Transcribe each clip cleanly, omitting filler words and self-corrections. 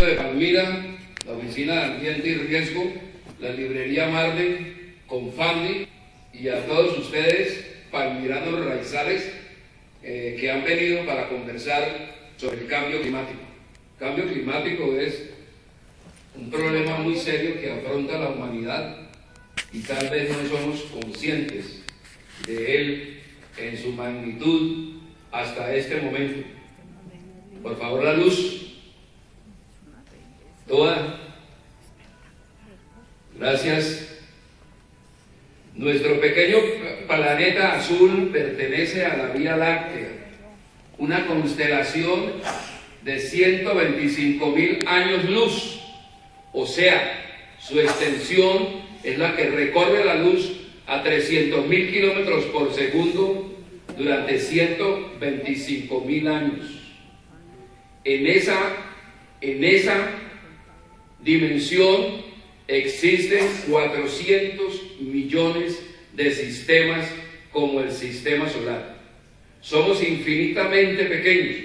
de Palmira, la Oficina de Ambiente y Riesgo, la Librería Marden, Confandi y a todos ustedes, palmiranos raizales, que han venido para conversar sobre el cambio climático. El cambio climático es un problema muy serio que afronta la humanidad y tal vez no somos conscientes de él en su magnitud hasta este momento. Por favor, la luz. Toda. Gracias. Nuestro pequeño planeta azul pertenece a la Vía Láctea, una constelación de 125.000 años luz, o sea, su extensión es la que recorre la luz a 300.000 kilómetros por segundo durante 125.000 años. En esa dimensión existen 400 millones de sistemas como el sistema solar. Somos infinitamente pequeños,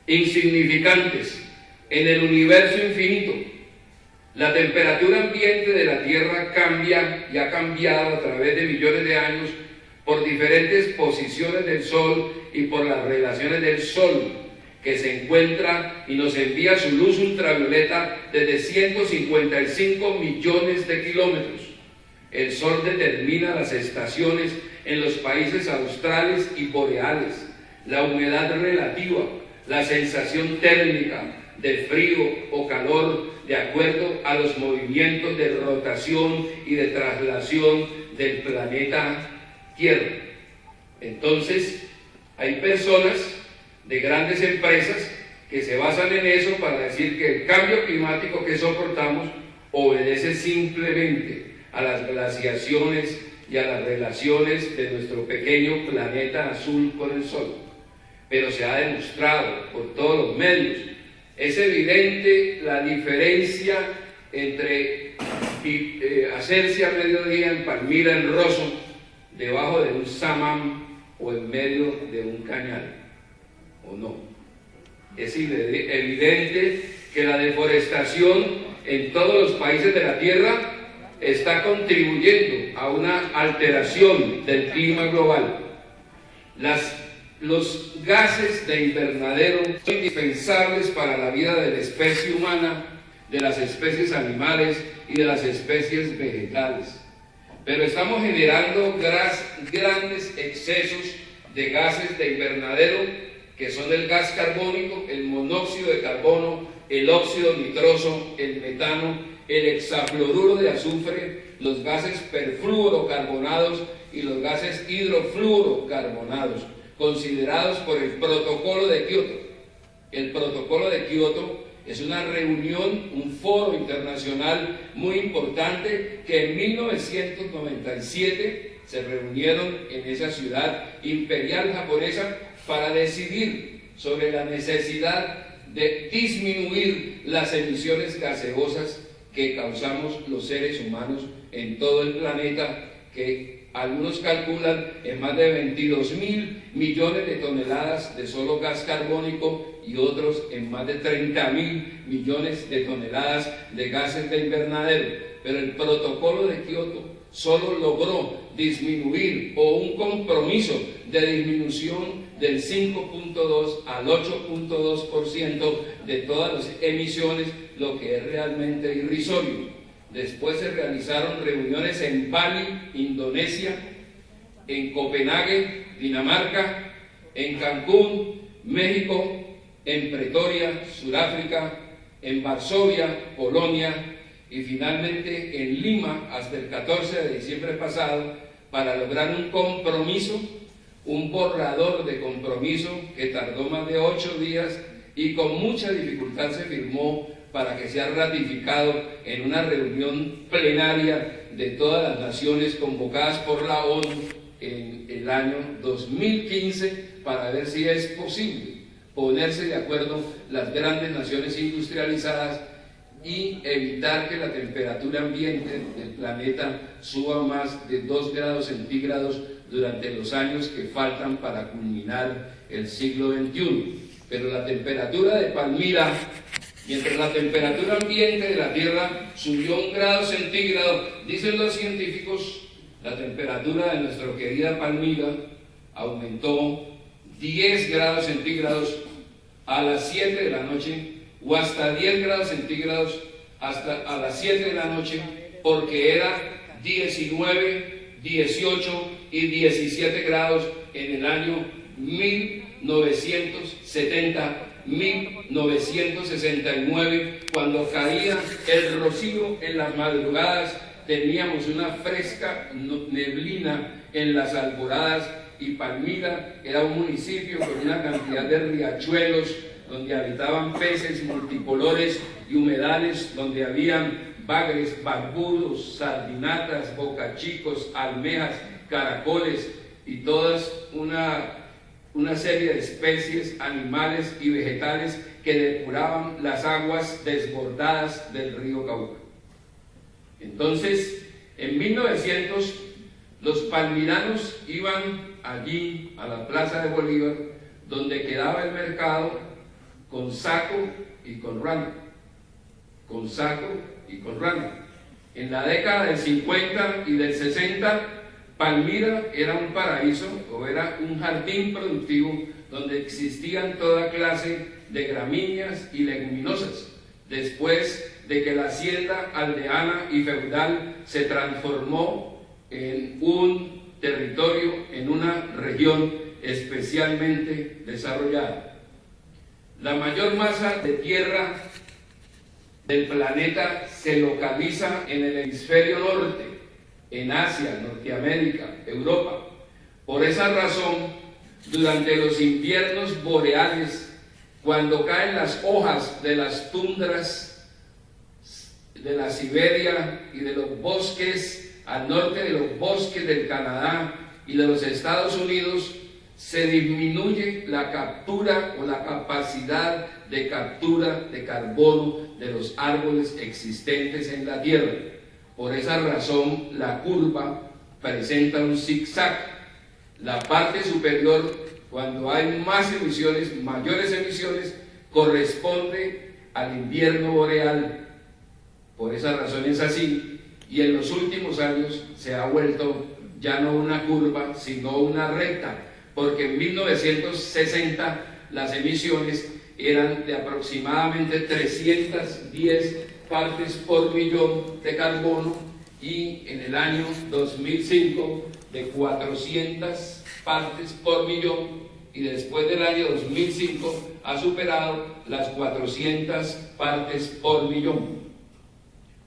insignificantes en el universo infinito. La temperatura ambiente de la Tierra cambia y ha cambiado a través de millones de años por diferentes posiciones del Sol y por las relaciones del Sol, que se encuentra y nos envía su luz ultravioleta desde 155 millones de kilómetros. El Sol determina las estaciones en los países australes y boreales, la humedad relativa, la sensación térmica de frío o calor de acuerdo a los movimientos de rotación y de traslación del planeta Tierra. Entonces, hay personas de grandes empresas que se basan en eso para decir que el cambio climático que soportamos obedece simplemente a las glaciaciones y a las relaciones de nuestro pequeño planeta azul con el Sol. Pero se ha demostrado por todos los medios, es evidente la diferencia entre hacerse a mediodía en Palmira, en Rosso, debajo de un samán o en medio de un cañal. ¿O no? Es evidente que la deforestación en todos los países de la Tierra está contribuyendo a una alteración del clima global. Los gases de invernadero son indispensables para la vida de la especie humana, de las especies animales y de las especies vegetales. Pero estamos generando grandes excesos de gases de invernadero, que son el gas carbónico, el monóxido de carbono, el óxido nitroso, el metano, el hexafluoruro de azufre, los gases perfluorocarbonados y los gases hidrofluorocarbonados, considerados por el Protocolo de Kioto. El Protocolo de Kioto es una reunión, un foro internacional muy importante que en 1997 se reunieron en esa ciudad imperial japonesa para decidir sobre la necesidad de disminuir las emisiones gaseosas que causamos los seres humanos en todo el planeta, que algunos calculan en más de 22.000 millones de toneladas de solo gas carbónico y otros en más de 30.000 millones de toneladas de gases de invernadero. Pero el Protocolo de Kioto solo logró disminuir, o un compromiso de disminución del 5.2 al 8.2% de todas las emisiones, lo que es realmente irrisorio. Después se realizaron reuniones en Bali, Indonesia, en Copenhague, Dinamarca, en Cancún, México, en Pretoria, Sudáfrica, en Varsovia, Polonia, y finalmente en Lima hasta el 14 de diciembre pasado, para lograr un compromiso, un borrador de compromiso que tardó más de 8 días y con mucha dificultad se firmó para que sea ratificado en una reunión plenaria de todas las naciones convocadas por la ONU en el año 2015, para ver si es posible ponerse de acuerdo las grandes naciones industrializadas y evitar que la temperatura ambiente del planeta suba más de 2 grados centígrados durante los años que faltan para culminar el siglo XXI. Pero la temperatura de Palmira Mientras la temperatura ambiente de la Tierra subió 1 grado centígrado, dicen los científicos, la temperatura de nuestra querida Palmira aumentó 10 grados centígrados a las 7 de la noche, o hasta 10 grados centígrados hasta a las 7 de la noche, porque era 19, 18 y 17 grados en el año 1970, 1969, cuando caía el rocío en las madrugadas, teníamos una fresca neblina en las alboradas, y Palmira era un municipio con una cantidad de riachuelos donde habitaban peces multicolores y humedales donde habían bagres, barbudos, sardinatas, bocachicos, almejas, caracoles y todas una serie de especies animales y vegetales que depuraban las aguas desbordadas del río Cauca. Entonces, en 1900, los palmiranos iban allí a la Plaza de Bolívar, donde quedaba el mercado, con saco y con rana. Con saco y con rana. En la década del 50 y del 60, Palmira era un paraíso, o era un jardín productivo donde existían toda clase de gramíneas y leguminosas. Después de que la hacienda aldeana y feudal se transformó en un territorio, en una región especialmente desarrollada. La mayor masa de tierra del planeta se localiza en el hemisferio norte, en Asia, Norteamérica, Europa. Por esa razón, durante los inviernos boreales, cuando caen las hojas de las tundras de la Siberia y de los bosques al norte de los bosques del Canadá y de los Estados Unidos, se disminuye la captura o la capacidad de captura de carbono de los árboles existentes en la Tierra. Por esa razón, la curva presenta un zigzag. La parte superior, cuando hay más emisiones, mayores emisiones, corresponde al invierno boreal. Por esa razón es así. Y en los últimos años se ha vuelto ya no una curva, sino una recta, porque en 1960 las emisiones eran de aproximadamente 310 partes por millón de carbono, y en el año 2005 de 400 partes por millón, y después del año 2005 ha superado las 400 partes por millón.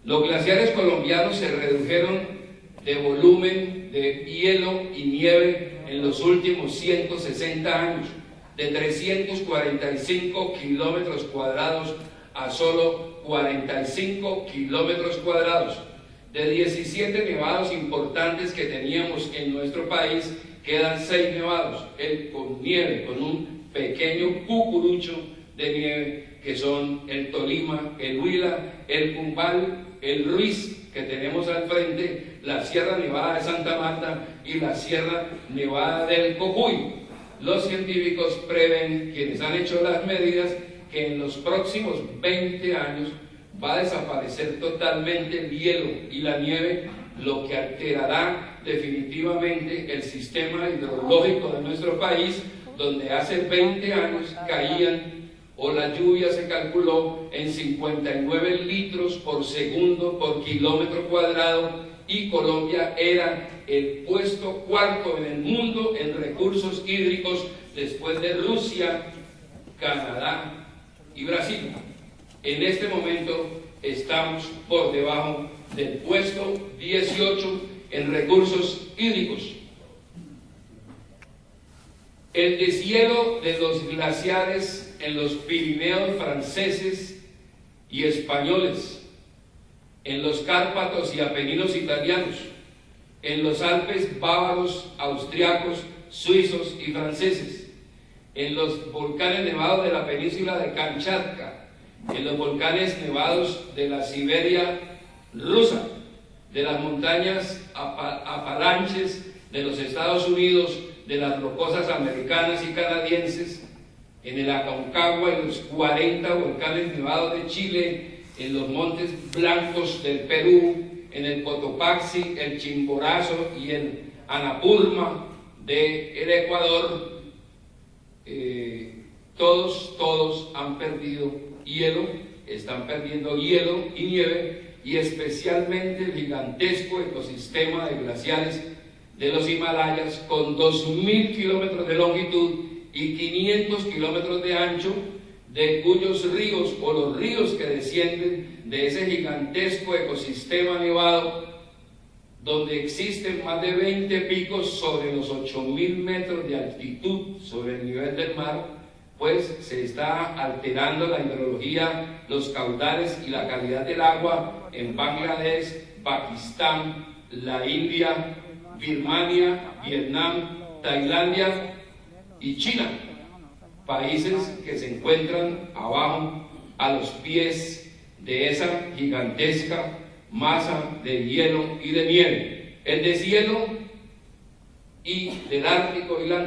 Los glaciares colombianos se redujeron de volumen de hielo y nieve en los últimos 160 años, de 345 kilómetros cuadrados a solo 45 kilómetros cuadrados. De 17 nevados importantes que teníamos en nuestro país, quedan 6 nevados, con nieve, con un pequeño cucurucho de nieve, que son el Tolima, el Huila, el Cumbal, el Ruiz, que tenemos al frente, la Sierra Nevada de Santa Marta y la Sierra Nevada del Cocuy. Los científicos prevén, quienes han hecho las medidas, que en los próximos 20 años va a desaparecer totalmente el hielo y la nieve, lo que alterará definitivamente el sistema hidrológico de nuestro país, donde hace 20 años caían, o la lluvia se calculó en 59 litros por segundo por kilómetro cuadrado, y Colombia era el puesto cuarto en el mundo en recursos hídricos, después de Rusia, Canadá y Brasil. En este momento estamos por debajo del puesto 18 en recursos hídricos. El deshielo de los glaciares en los Pirineos franceses y españoles, en los Cárpatos y Apeninos italianos, en los Alpes bávaros, austriacos, suizos y franceses, en los volcanes nevados de la península de Kamchatka, en los volcanes nevados de la Siberia rusa, de las montañas Apalaches de los Estados Unidos, de las rocosas americanas y canadienses, en el Aconcagua, en los 40 volcanes nevados de Chile, en los Montes Blancos del Perú, en el Cotopaxi, el Chimborazo y el Annapurna del Ecuador, todos han perdido hielo, están perdiendo hielo y nieve, y especialmente el gigantesco ecosistema de glaciares de los Himalayas, con 2.000 kilómetros de longitud y 500 kilómetros de ancho, de cuyos ríos o los ríos que descienden de ese gigantesco ecosistema nevado, donde existen más de 20 picos sobre los 8.000 metros de altitud sobre el nivel del mar, pues se está alterando la hidrología, los caudales y la calidad del agua en Bangladesh, Pakistán, la India, Birmania, Vietnam, Tailandia y China, países que se encuentran abajo a los pies de esa gigantesca masa de hielo y de nieve. El deshielo y del Ártico y la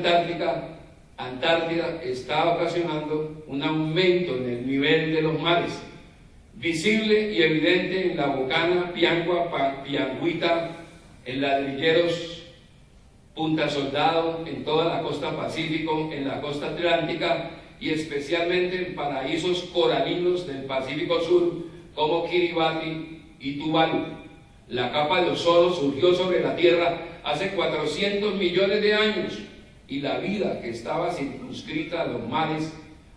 Antártida está ocasionando un aumento en el nivel de los mares, visible y evidente en la Bocana, Piangua, Pianguita, en Ladrilleros, Punta Soldado, en toda la costa Pacífico, en la costa Atlántica y especialmente en paraísos coralinos del Pacífico Sur como Kiribati y Tuvalu. La capa de ozono surgió sobre la Tierra hace 400 millones de años y la vida que estaba circunscrita a los mares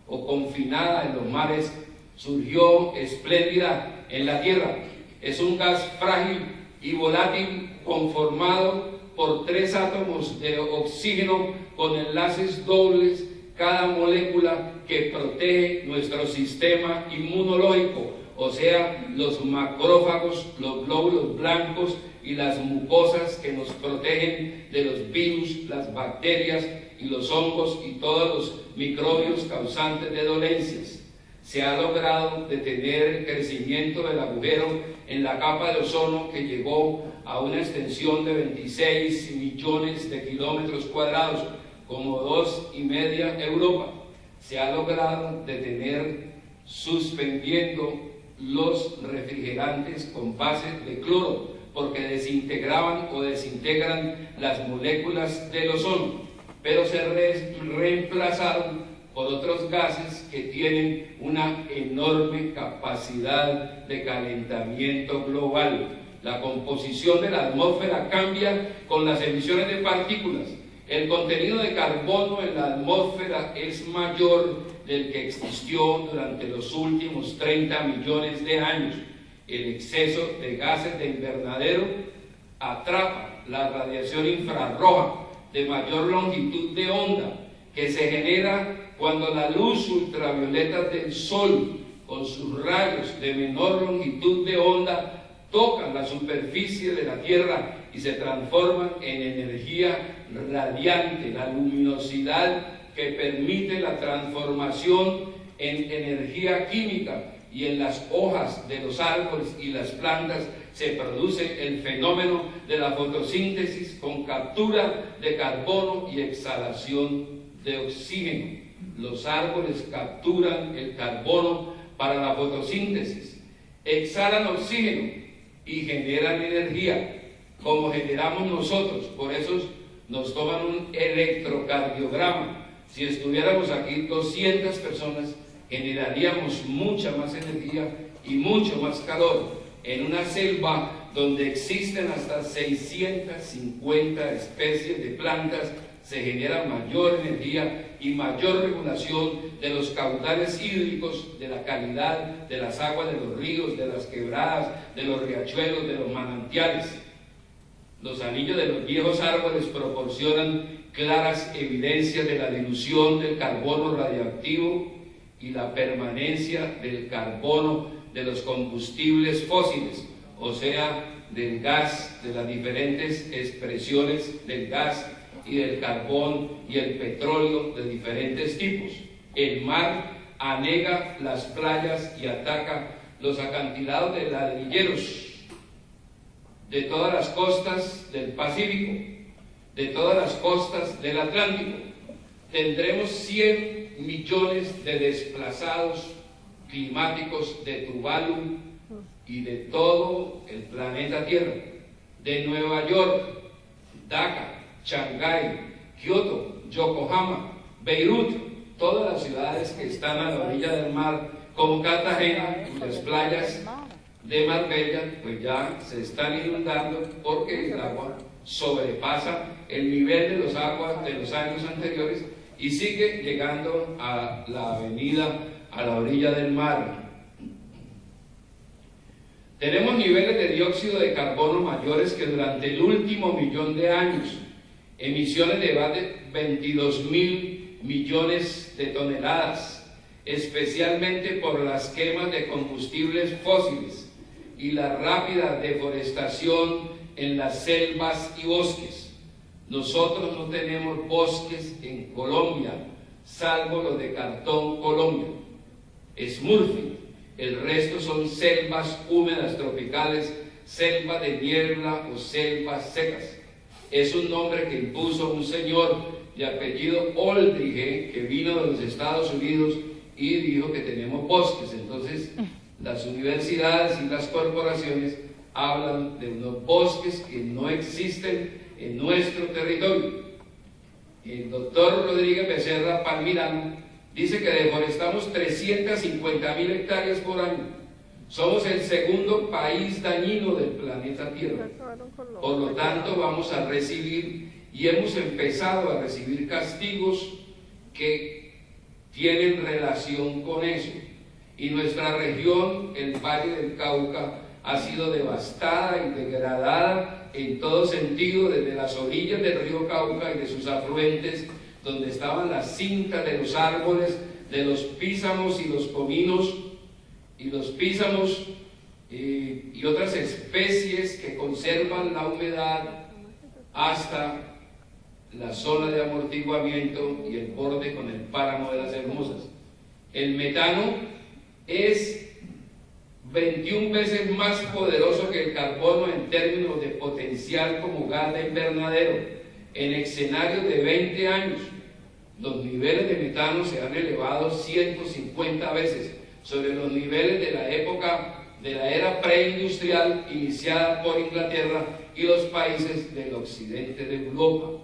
o confinada en los mares surgió espléndida en la Tierra. Es un gas frágil y volátil conformado por 3 átomos de oxígeno con enlaces dobles, cada molécula que protege nuestro sistema inmunológico, o sea, los macrófagos, los glóbulos blancos y las mucosas que nos protegen de los virus, las bacterias y los hongos y todos los microbios causantes de dolencias. Se ha logrado detener el crecimiento del agujero en la capa de ozono, que llegó a una extensión de 26 millones de kilómetros cuadrados, como 2,5 Europa. Se ha logrado detener suspendiendo los refrigerantes con base de cloro, porque desintegraban o desintegran las moléculas del ozono, pero se reemplazaron por otros gases que tienen una enorme capacidad de calentamiento global. La composición de la atmósfera cambia con las emisiones de partículas. El contenido de carbono en la atmósfera es mayor del que existió durante los últimos 30 millones de años. El exceso de gases de invernadero atrapa la radiación infrarroja de mayor longitud de onda, que se genera cuando la luz ultravioleta del sol, con sus rayos de menor longitud de onda, tocan la superficie de la Tierra y se transforman en energía radiante, la luminosidad que permite la transformación en energía química, y en las hojas de los árboles y las plantas se produce el fenómeno de la fotosíntesis con captura de carbono y exhalación de oxígeno. Los árboles capturan el carbono para la fotosíntesis, exhalan oxígeno y generan energía, como generamos nosotros. Por eso nos toman un electrocardiograma. Si estuviéramos aquí 200 personas, generaríamos mucha más energía y mucho más calor. En una selva donde existen hasta 650 especies de plantas, se genera mayor energía y mayor regulación de los caudales hídricos, de la calidad de las aguas de los ríos, de las quebradas, de los riachuelos, de los manantiales. Los anillos de los viejos árboles proporcionan claras evidencias de la dilución del carbono radioactivo y la permanencia del carbono de los combustibles fósiles, o sea, del gas, de las diferentes expresiones del gas y del carbón y el petróleo de diferentes tipos. El mar anega las playas y ataca los acantilados de ladrilleros de todas las costas del Pacífico, de todas las costas del Atlántico. Tendremos 100 millones de desplazados climáticos de Tuvalu y de todo el planeta Tierra, de Nueva York, Dhaka, Shanghái, Kioto, Yokohama, Beirut, todas las ciudades que están a la orilla del mar, como Cartagena, cuyas playas de Marbella pues ya se están inundando porque el agua sobrepasa el nivel de los aguas de los años anteriores y sigue llegando a la avenida, a la orilla del mar. Tenemos niveles de dióxido de carbono mayores que durante el último millón de años, emisiones de más de 22.000 millones de toneladas, especialmente por las quemas de combustibles fósiles y la rápida deforestación en las selvas y bosques. Nosotros no tenemos bosques en Colombia, salvo los de Cartón, Colombia. Smurfit, el resto son selvas húmedas tropicales, selvas de niebla o selvas secas. Es un nombre que impuso un señor de apellido Oldrige que vino de los Estados Unidos y dijo que tenemos bosques. Entonces las universidades y las corporaciones hablan de unos bosques que no existen en nuestro territorio. El doctor Rodríguez Becerra Palmirano dice que deforestamos 350.000 hectáreas por año. Somos el segundo país dañino del planeta Tierra. Por lo tanto, vamos a recibir y hemos empezado a recibir castigos que tienen relación con eso. Y nuestra región, el Valle del Cauca, ha sido devastada y degradada en todo sentido, desde las orillas del río Cauca y de sus afluentes, donde estaban las cintas de los árboles, de los písamos y los cominos, y los písamos y otras especies que conservan la humedad, hasta la zona de amortiguamiento y el borde con el páramo de las Hermosas. El metano es 21 veces más poderoso que el carbono en términos de potencial como gas de invernadero. En escenarios de 20 años, los niveles de metano se han elevado 150 veces sobre los niveles de la época de la era preindustrial iniciada por Inglaterra y los países del occidente de Europa.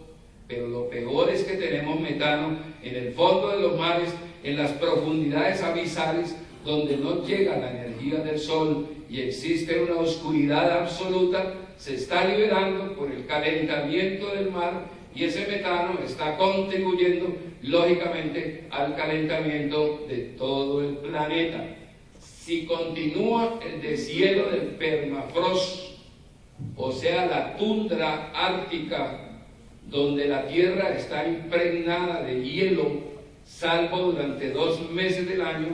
Pero lo peor es que tenemos metano en el fondo de los mares, en las profundidades abisales, donde no llega la energía del sol y existe una oscuridad absoluta. Se está liberando por el calentamiento del mar y ese metano está contribuyendo lógicamente al calentamiento de todo el planeta. Si continúa el deshielo del permafrost, o sea la tundra ártica, donde la tierra está impregnada de hielo, salvo durante 2 meses del año,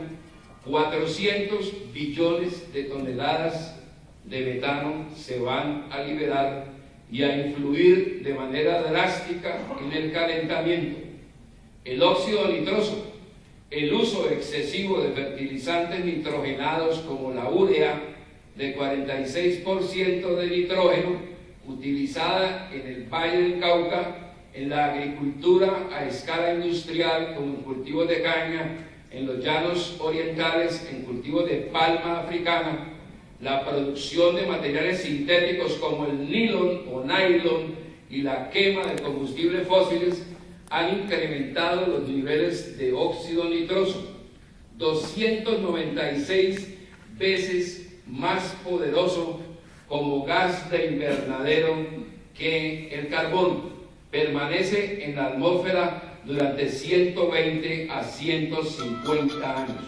400 billones de toneladas de metano se van a liberar y a influir de manera drástica en el calentamiento. El óxido nitroso, el uso excesivo de fertilizantes nitrogenados como la urea, de 46% de nitrógeno, utilizada en el Valle del Cauca, en la agricultura a escala industrial, como en cultivos de caña, en los llanos orientales, en cultivos de palma africana, la producción de materiales sintéticos como el nylon o nylon y la quema de combustibles fósiles han incrementado los niveles de óxido nitroso, 296 veces más poderoso como gas de invernadero que el carbón. Permanece en la atmósfera durante 120 a 150 años.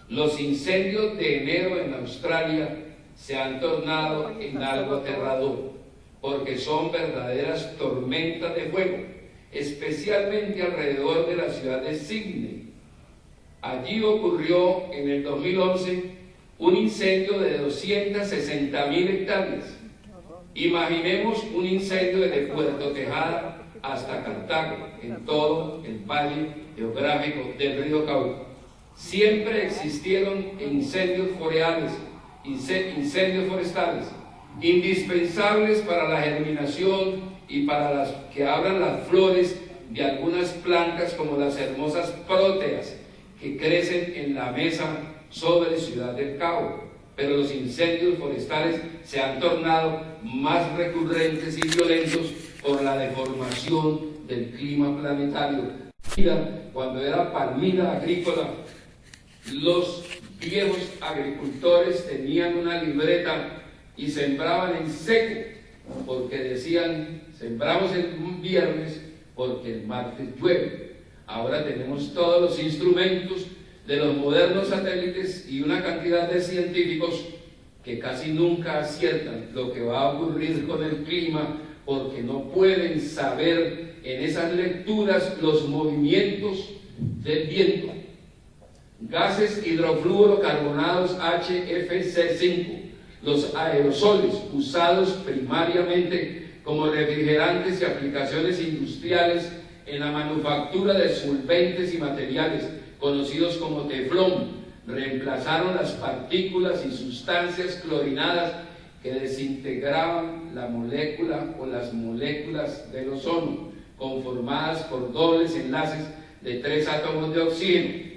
Los incendios de enero en Australia se han tornado en algo aterrador, porque son verdaderas tormentas de fuego, especialmente alrededor de la ciudad de Sydney. Allí ocurrió en el 2011 un incendio de 260.000 hectáreas. Imaginemos un incendio desde Puerto Tejada hasta Cartago, en todo el valle geográfico del río Cauca. Siempre existieron incendios forestales, indispensables para la germinación y para que abran las flores de algunas plantas como las hermosas próteas que crecen en la mesa sobre Ciudad del Cabo, pero los incendios forestales se han tornado más recurrentes y violentos por la deformación del clima planetario. Cuando era palmira agrícola, los viejos agricultores tenían una libreta y sembraban en seco, porque decían, sembramos el viernes porque el martes llueve. Ahora tenemos todos los instrumentos de los modernos satélites y una cantidad de científicos que casi nunca aciertan lo que va a ocurrir con el clima, porque no pueden saber en esas lecturas los movimientos del viento. Gases hidrofluorocarbonados HFC5, los aerosoles usados primariamente como refrigerantes y aplicaciones industriales en la manufactura de solventes y materiales conocidos como teflón, reemplazaron las partículas y sustancias clorinadas que desintegraban la molécula o las moléculas del ozono, conformadas por dobles enlaces de 3 átomos de oxígeno,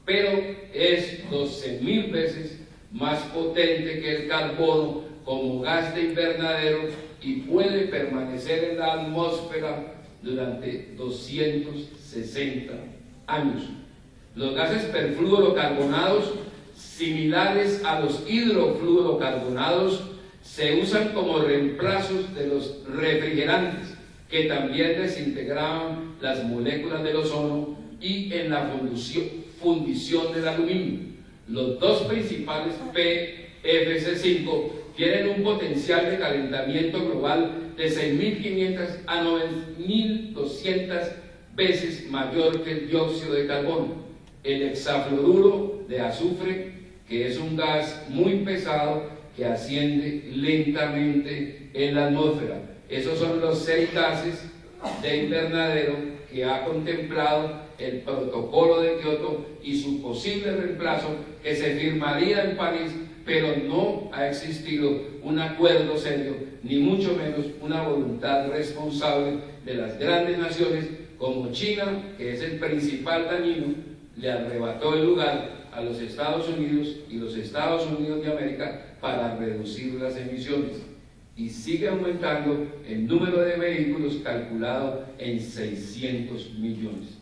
pero es 12.000 veces más potente que el carbono como gas de invernadero y puede permanecer en la atmósfera durante 260 años. Los gases perfluorocarbonados, similares a los hidrofluorocarbonados, se usan como reemplazos de los refrigerantes, que también desintegraban las moléculas del ozono y en la fundición del aluminio. Los dos principales PFC5 tienen un potencial de calentamiento global de 6.500 a 9.200 veces mayor que el dióxido de carbono. El hexafluoruro de azufre, que es un gas muy pesado que asciende lentamente en la atmósfera. Esos son los 6 gases de invernadero que ha contemplado el protocolo de Kioto y su posible reemplazo, que se firmaría en París, pero no ha existido un acuerdo serio, ni mucho menos una voluntad responsable de las grandes naciones como China, que es el principal dañino. Le arrebató el lugar a los Estados Unidos y los Estados Unidos de América para reducir las emisiones. Y sigue aumentando el número de vehículos calculado en 600 millones.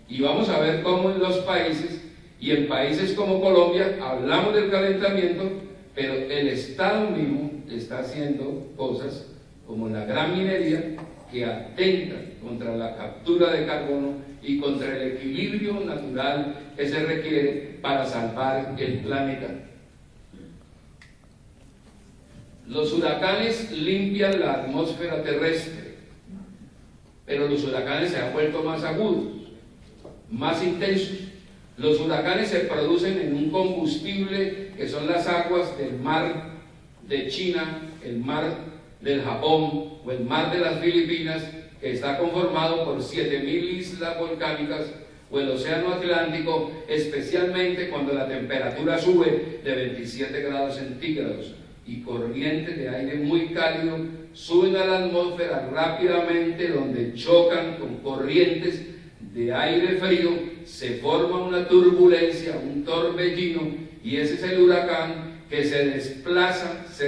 Y vamos a ver cómo en los países, y en países como Colombia, hablamos del calentamiento, pero el Estado mismo está haciendo cosas como la gran minería que atentan contra la captura de carbono y contra el equilibrio natural que se requiere para salvar el planeta. Los huracanes limpian la atmósfera terrestre, pero los huracanes se han vuelto más agudos, más intensos. Los huracanes se producen en un combustible que son las aguas del mar de China, el mar del Japón o el mar de las Filipinas, que está conformado por 7.000 islas volcánicas, o el océano Atlántico, especialmente cuando la temperatura sube de 27 grados centígrados y corrientes de aire muy cálido suben a la atmósfera rápidamente, donde chocan con corrientes de aire frío, se forma una turbulencia, un torbellino, y ese es el huracán que se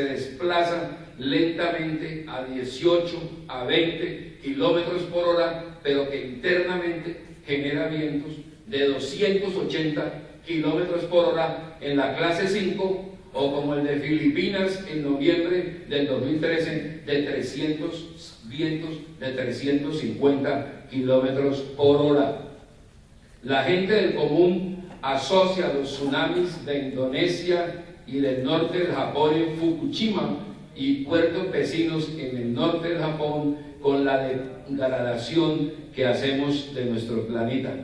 desplaza lentamente a 18 a 20 kilómetros por hora, pero que internamente genera vientos de 280 kilómetros por hora en la clase 5, o como el de Filipinas en noviembre del 2013, de 300 vientos de 350 kilómetros por hora. La gente del común asocia los tsunamis de Indonesia y del norte del Japón en Fukushima y puertos vecinos en el norte del Japón con la degradación que hacemos de nuestro planeta.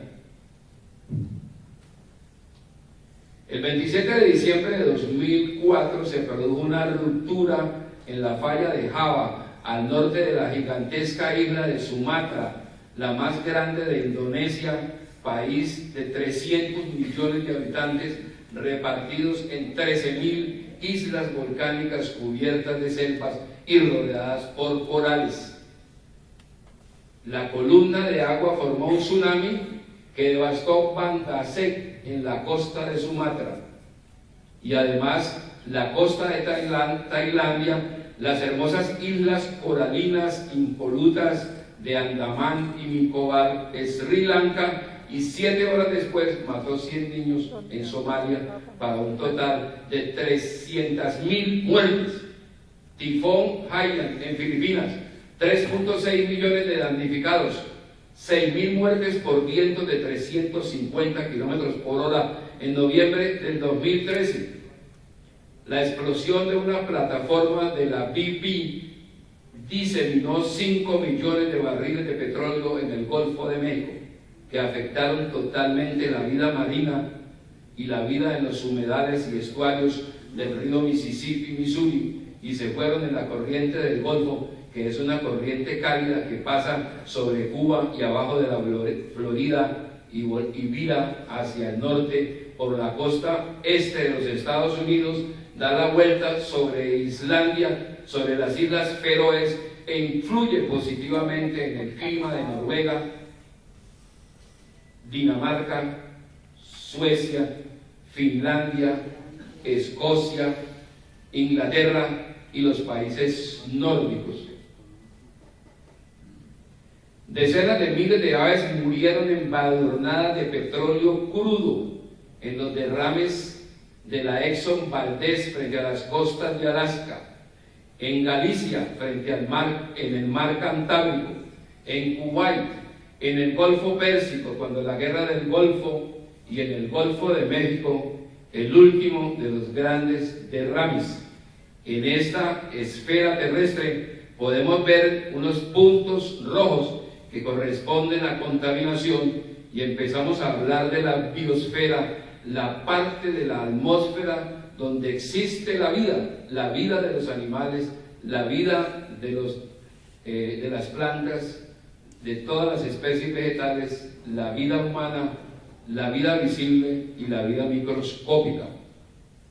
El 27 de diciembre de 2004 se produjo una ruptura en la falla de Java, al norte de la gigantesca isla de Sumatra, la más grande de Indonesia, país de 300 millones de habitantes repartidos en 13.000 islas volcánicas cubiertas de selvas y rodeadas por corales. La columna de agua formó un tsunami que devastó Banda Aceh en la costa de Sumatra. Y además la costa de Tailandia, las hermosas islas coralinas impolutas de Andamán y Nicobar, Sri Lanka, y 7 horas después mató 100 niños en Somalia para un total de 300.000 muertes. Tifón Haiyan en Filipinas, 3.6 millones de damnificados, 6.000 muertes por vientos de 350 kilómetros por hora en noviembre del 2013. La explosión de una plataforma de la BP diseminó 5 millones de barriles de petróleo en el Golfo de México, que afectaron totalmente la vida marina y la vida en los humedales y estuarios del río Mississippi, Missouri, y se fueron en la corriente del Golfo, que es una corriente cálida que pasa sobre Cuba y abajo de la Florida y vira hacia el norte por la costa este de los Estados Unidos, da la vuelta sobre Islandia, sobre las Islas Feroes, e influye positivamente en el clima de Noruega, Dinamarca, Suecia, Finlandia, Escocia, Inglaterra y los países nórdicos. Decenas de miles de aves murieron embadurnadas de petróleo crudo en los derrames de la Exxon Valdez frente a las costas de Alaska, en Galicia frente al mar, en el mar Cantábrico, en Kuwait, en el Golfo Pérsico, cuando la guerra del Golfo, y en el Golfo de México, el último de los grandes derrames. En esta esfera terrestre podemos ver unos puntos rojos que corresponden a contaminación, y empezamos a hablar de la biosfera, la parte de la atmósfera donde existe la vida de los animales, la vida de las plantas, de todas las especies vegetales, la vida humana, la vida visible y la vida microscópica.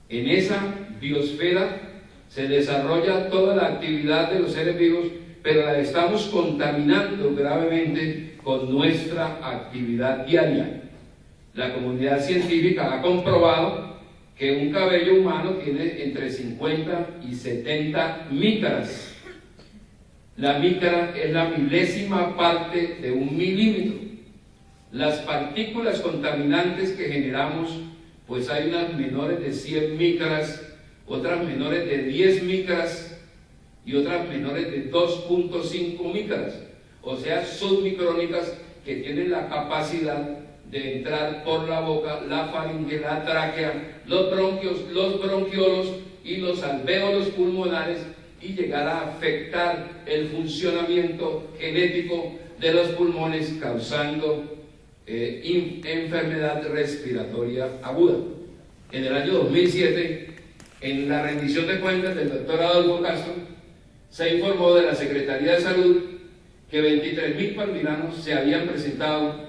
En esa biosfera se desarrolla toda la actividad de los seres vivos, pero la estamos contaminando gravemente con nuestra actividad diaria. La comunidad científica ha comprobado que un cabello humano tiene entre 50 y 70 micras. La micra es la milésima parte de 1 milímetro. Las partículas contaminantes que generamos, pues hay unas menores de 100 micras, otras menores de 10 micras y otras menores de 2.5 micras, o sea, submicrónicas, que tienen la capacidad de entrar por la boca, la faringe, la tráquea, los bronquios, los bronquiolos y los alvéolos pulmonares, y llegar a afectar el funcionamiento genético de los pulmones, causando enfermedad respiratoria aguda. En el año 2007, en la rendición de cuentas del doctor Adolfo Castro, se informó de la Secretaría de Salud que 23.000 palmiranos se habían presentado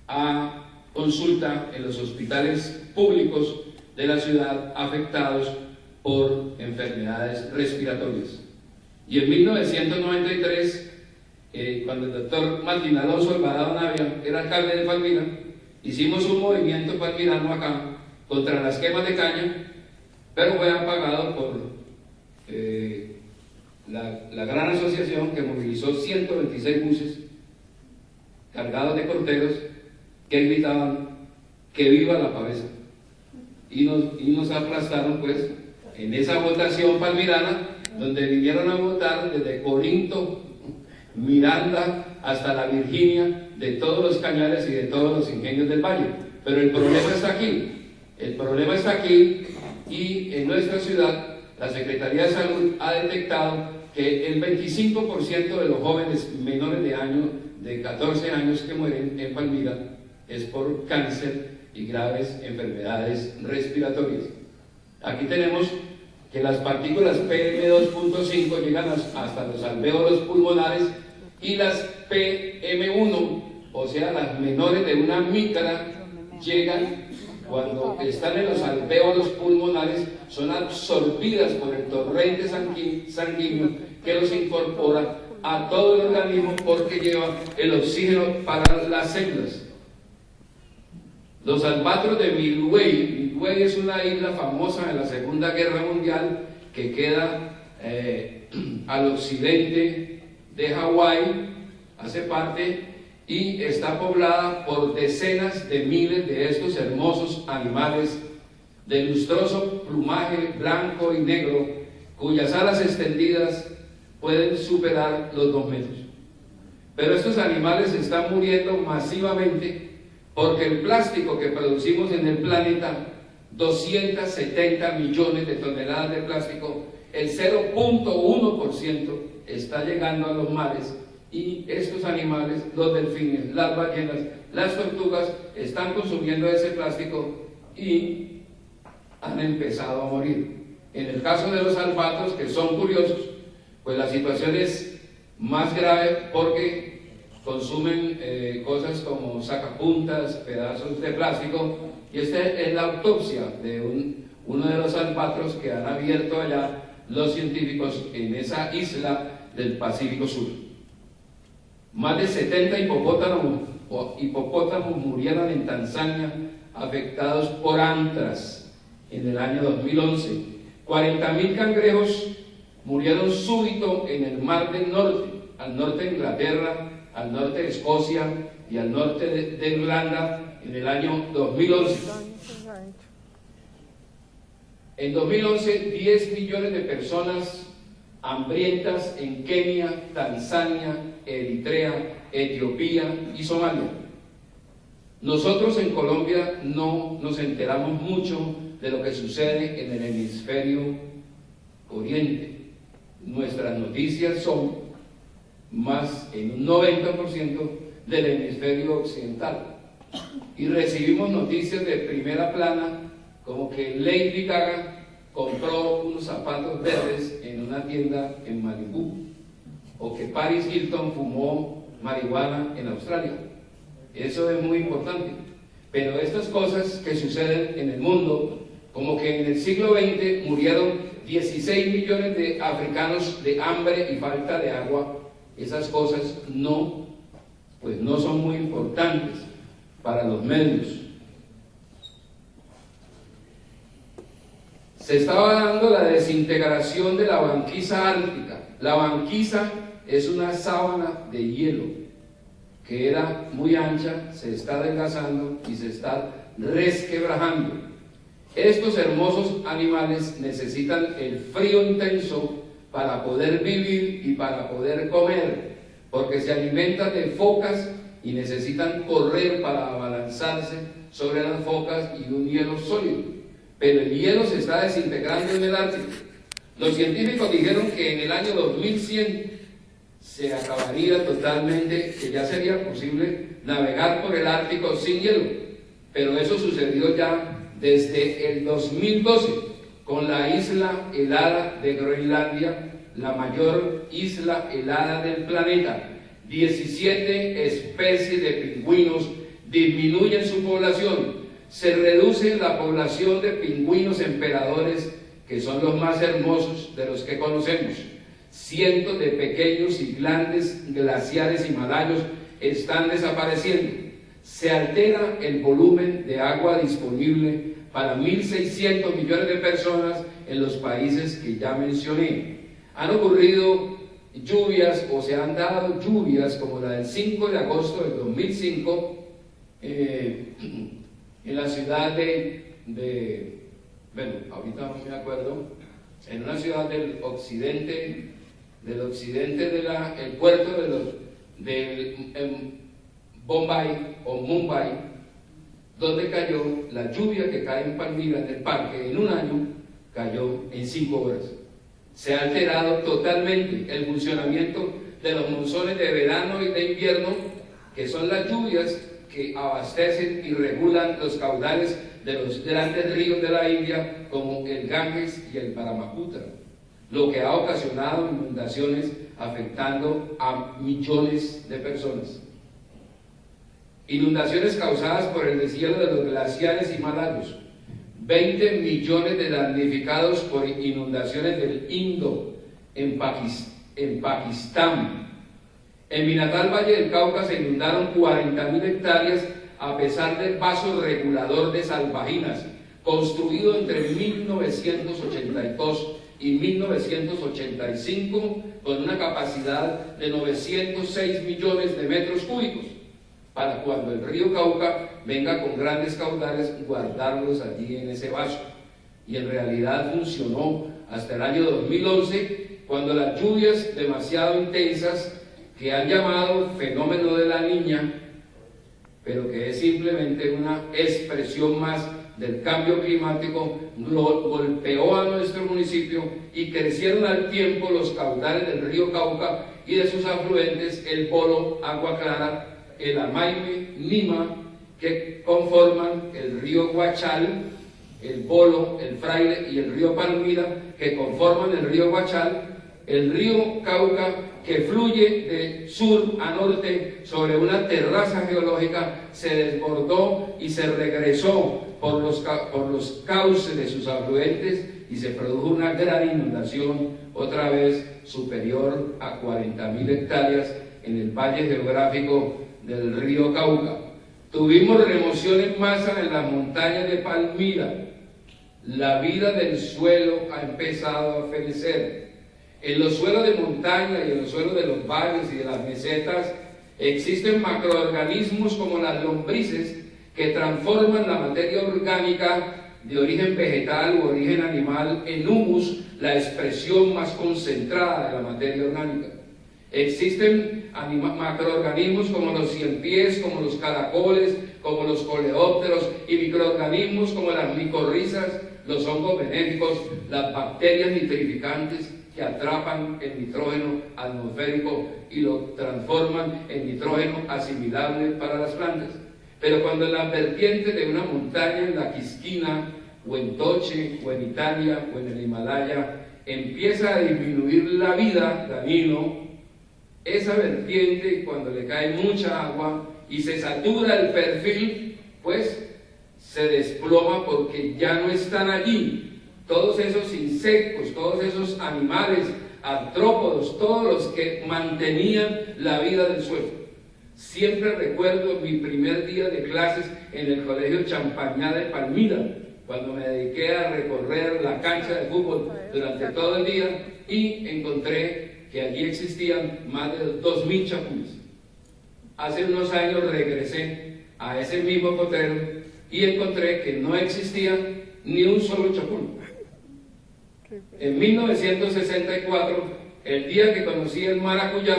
a consulta en los hospitales públicos de la ciudad afectados por enfermedades respiratorias. Y en 1993, cuando el doctor Martín Alonso Alvarado Navia era alcalde de Palmira, hicimos un movimiento palmirano acá contra las quemas de caña, pero fue apagado por la gran asociación, que movilizó 126 buses cargados de corteros que gritaban que viva la pavesa, y nos aplastaron pues en esa votación palmirana, donde vinieron a votar desde Corinto, Miranda hasta la Virginia, de todos los cañales y de todos los ingenios del valle. Pero el problema está aquí, y en nuestra ciudad la Secretaría de Salud ha detectado que el 25% de los jóvenes menores de 14 años que mueren en Palmira es por cáncer y graves enfermedades respiratorias. Aquí tenemos que las partículas PM2.5 llegan hasta los alvéolos pulmonares, y las PM1, o sea, las menores de 1 micra, llegan cuando están en los alvéolos pulmonares, son absorbidas por el torrente sanguíneo que los incorpora a todo el organismo porque lleva el oxígeno para las células. Los albatros de Midway es una isla famosa en la Segunda Guerra Mundial que queda al occidente de Hawái, hace parte y está poblada por decenas de miles de estos hermosos animales de lustroso plumaje blanco y negro, cuyas alas extendidas pueden superar los 2 metros. Pero estos animales están muriendo masivamente porque el plástico que producimos en el planeta, 270 millones de toneladas de plástico, el 0.1% está llegando a los mares, y estos animales, los delfines, las ballenas, las tortugas, están consumiendo ese plástico y han empezado a morir. En el caso de los albatros, que son curiosos, pues la situación es más grave porque consumen cosas como sacapuntas, pedazos de plástico, y esta es la autopsia de uno de los albatros que han abierto allá los científicos en esa isla del Pacífico Sur. Más de 70 hipopótamos murieron en Tanzania afectados por antras en el año 2011. 40.000 cangrejos murieron súbito en el Mar del Norte, al norte de Inglaterra, al norte de Escocia y al norte de Irlanda en el año 2011. En 2011, 10 millones de personas hambrientas en Kenia, Tanzania, Eritrea, Etiopía y Somalia. Nosotros en Colombia no nos enteramos mucho de lo que sucede en el hemisferio oriente. Nuestras noticias son más en un 90% del hemisferio occidental. Y recibimos noticias de primera plana como que Lady Gaga compró unos zapatos verdes en una tienda en Malibú, o que Paris Hilton fumó marihuana en Australia. Eso es muy importante. Pero estas cosas que suceden en el mundo, como que en el siglo XX murieron 16 millones de africanos de hambre y falta de agua, esas cosas no son muy importantes para los medios. Se estaba dando la desintegración de la banquisa ártica. La banquisa es una sábana de hielo que era muy ancha, se está adelgazando y se está resquebrajando. Estos hermosos animales necesitan el frío intenso para poder vivir y para poder comer, porque se alimentan de focas y necesitan correr para abalanzarse sobre las focas y un hielo sólido. Pero el hielo se está desintegrando en el Ártico. Los científicos dijeron que en el año 2100 se acabaría totalmente, que ya sería posible navegar por el Ártico sin hielo. Pero eso sucedió ya desde el 2012 con la isla helada de Groenlandia, la mayor isla helada del planeta. 17 especies de pingüinos disminuyen su población. Se reduce la población de pingüinos emperadores, que son los más hermosos de los que conocemos. Cientos de pequeños y grandes glaciares himalayos están desapareciendo. Se altera el volumen de agua disponible para 1.600 millones de personas en los países que ya mencioné. Han ocurrido lluvias, o se han dado lluvias como la del 5 de agosto del 2005 en la ciudad bueno, ahorita no me acuerdo, en una ciudad del occidente el puerto de Bombay o Mumbai, donde cayó la lluvia que cae en Palmira, en el parque, en un año, cayó en 5 horas. Se ha alterado totalmente el funcionamiento de los monzones de verano y de invierno, que son las lluvias que abastecen y regulan los caudales de los grandes ríos de la India, como el Ganges y el Brahmaputra, lo que ha ocasionado inundaciones afectando a millones de personas. Inundaciones causadas por el deshielo de los glaciares himalayos. 20 millones de damnificados por inundaciones del Indo en Pakistán. En mi natal Valle del Cauca se inundaron 40.000 hectáreas a pesar del paso regulador de Salvajinas, construido entre 1982 y 1985 con una capacidad de 906 millones de metros cúbicos, para cuando el río Cauca venga con grandes caudales, guardarlos allí en ese vaso. Y en realidad funcionó hasta el año 2011, cuando las lluvias demasiado intensas, que han llamado fenómeno de la Niña, pero que es simplemente una expresión más del cambio climático, golpeó a nuestro municipio y crecieron al tiempo los caudales del río Cauca y de sus afluentes, el Polo, Agua Clara, el Amaime, Lima, que conforman el río Guachal, el Polo, el Fraile y el río Palmira, que conforman el río Guachal, el río Cauca, que fluye de sur a norte sobre una terraza geológica, se desbordó y se regresó por los cauces de sus afluentes y se produjo una gran inundación, otra vez superior a 40.000 hectáreas en el valle geográfico del río Cauca. Tuvimos remoción en masa en las montañas de Palmira. La vida del suelo ha empezado a fenecer. En los suelos de montaña y en los suelos de los valles y de las mesetas existen macroorganismos como las lombrices que transforman la materia orgánica de origen vegetal u origen animal en humus, la expresión más concentrada de la materia orgánica. Existen macroorganismos como los ciempiés, como los caracoles, como los coleópteros, y microorganismos como las micorrizas, los hongos benéficos, las bacterias nitrificantes, que atrapan el nitrógeno atmosférico y lo transforman en nitrógeno asimilable para las plantas. Pero cuando en las vertientes de una montaña, en la Quisquina, o en Toche, o en Italia, o en el Himalaya, empieza a disminuir la vida, Danilo, esa vertiente, cuando le cae mucha agua y se satura el perfil, pues se desploma porque ya no están allí todos esos insectos, todos esos animales, artrópodos, todos los que mantenían la vida del suelo. Siempre recuerdo mi primer día de clases en el Colegio Champañá de Palmira, cuando me dediqué a recorrer la cancha de fútbol durante todo el día y encontré que allí existían más de 2.000 chapules. Hace unos años regresé a ese mismo potrero y encontré que no existía ni un solo chapul. En 1964, el día que conocí el maracuyá,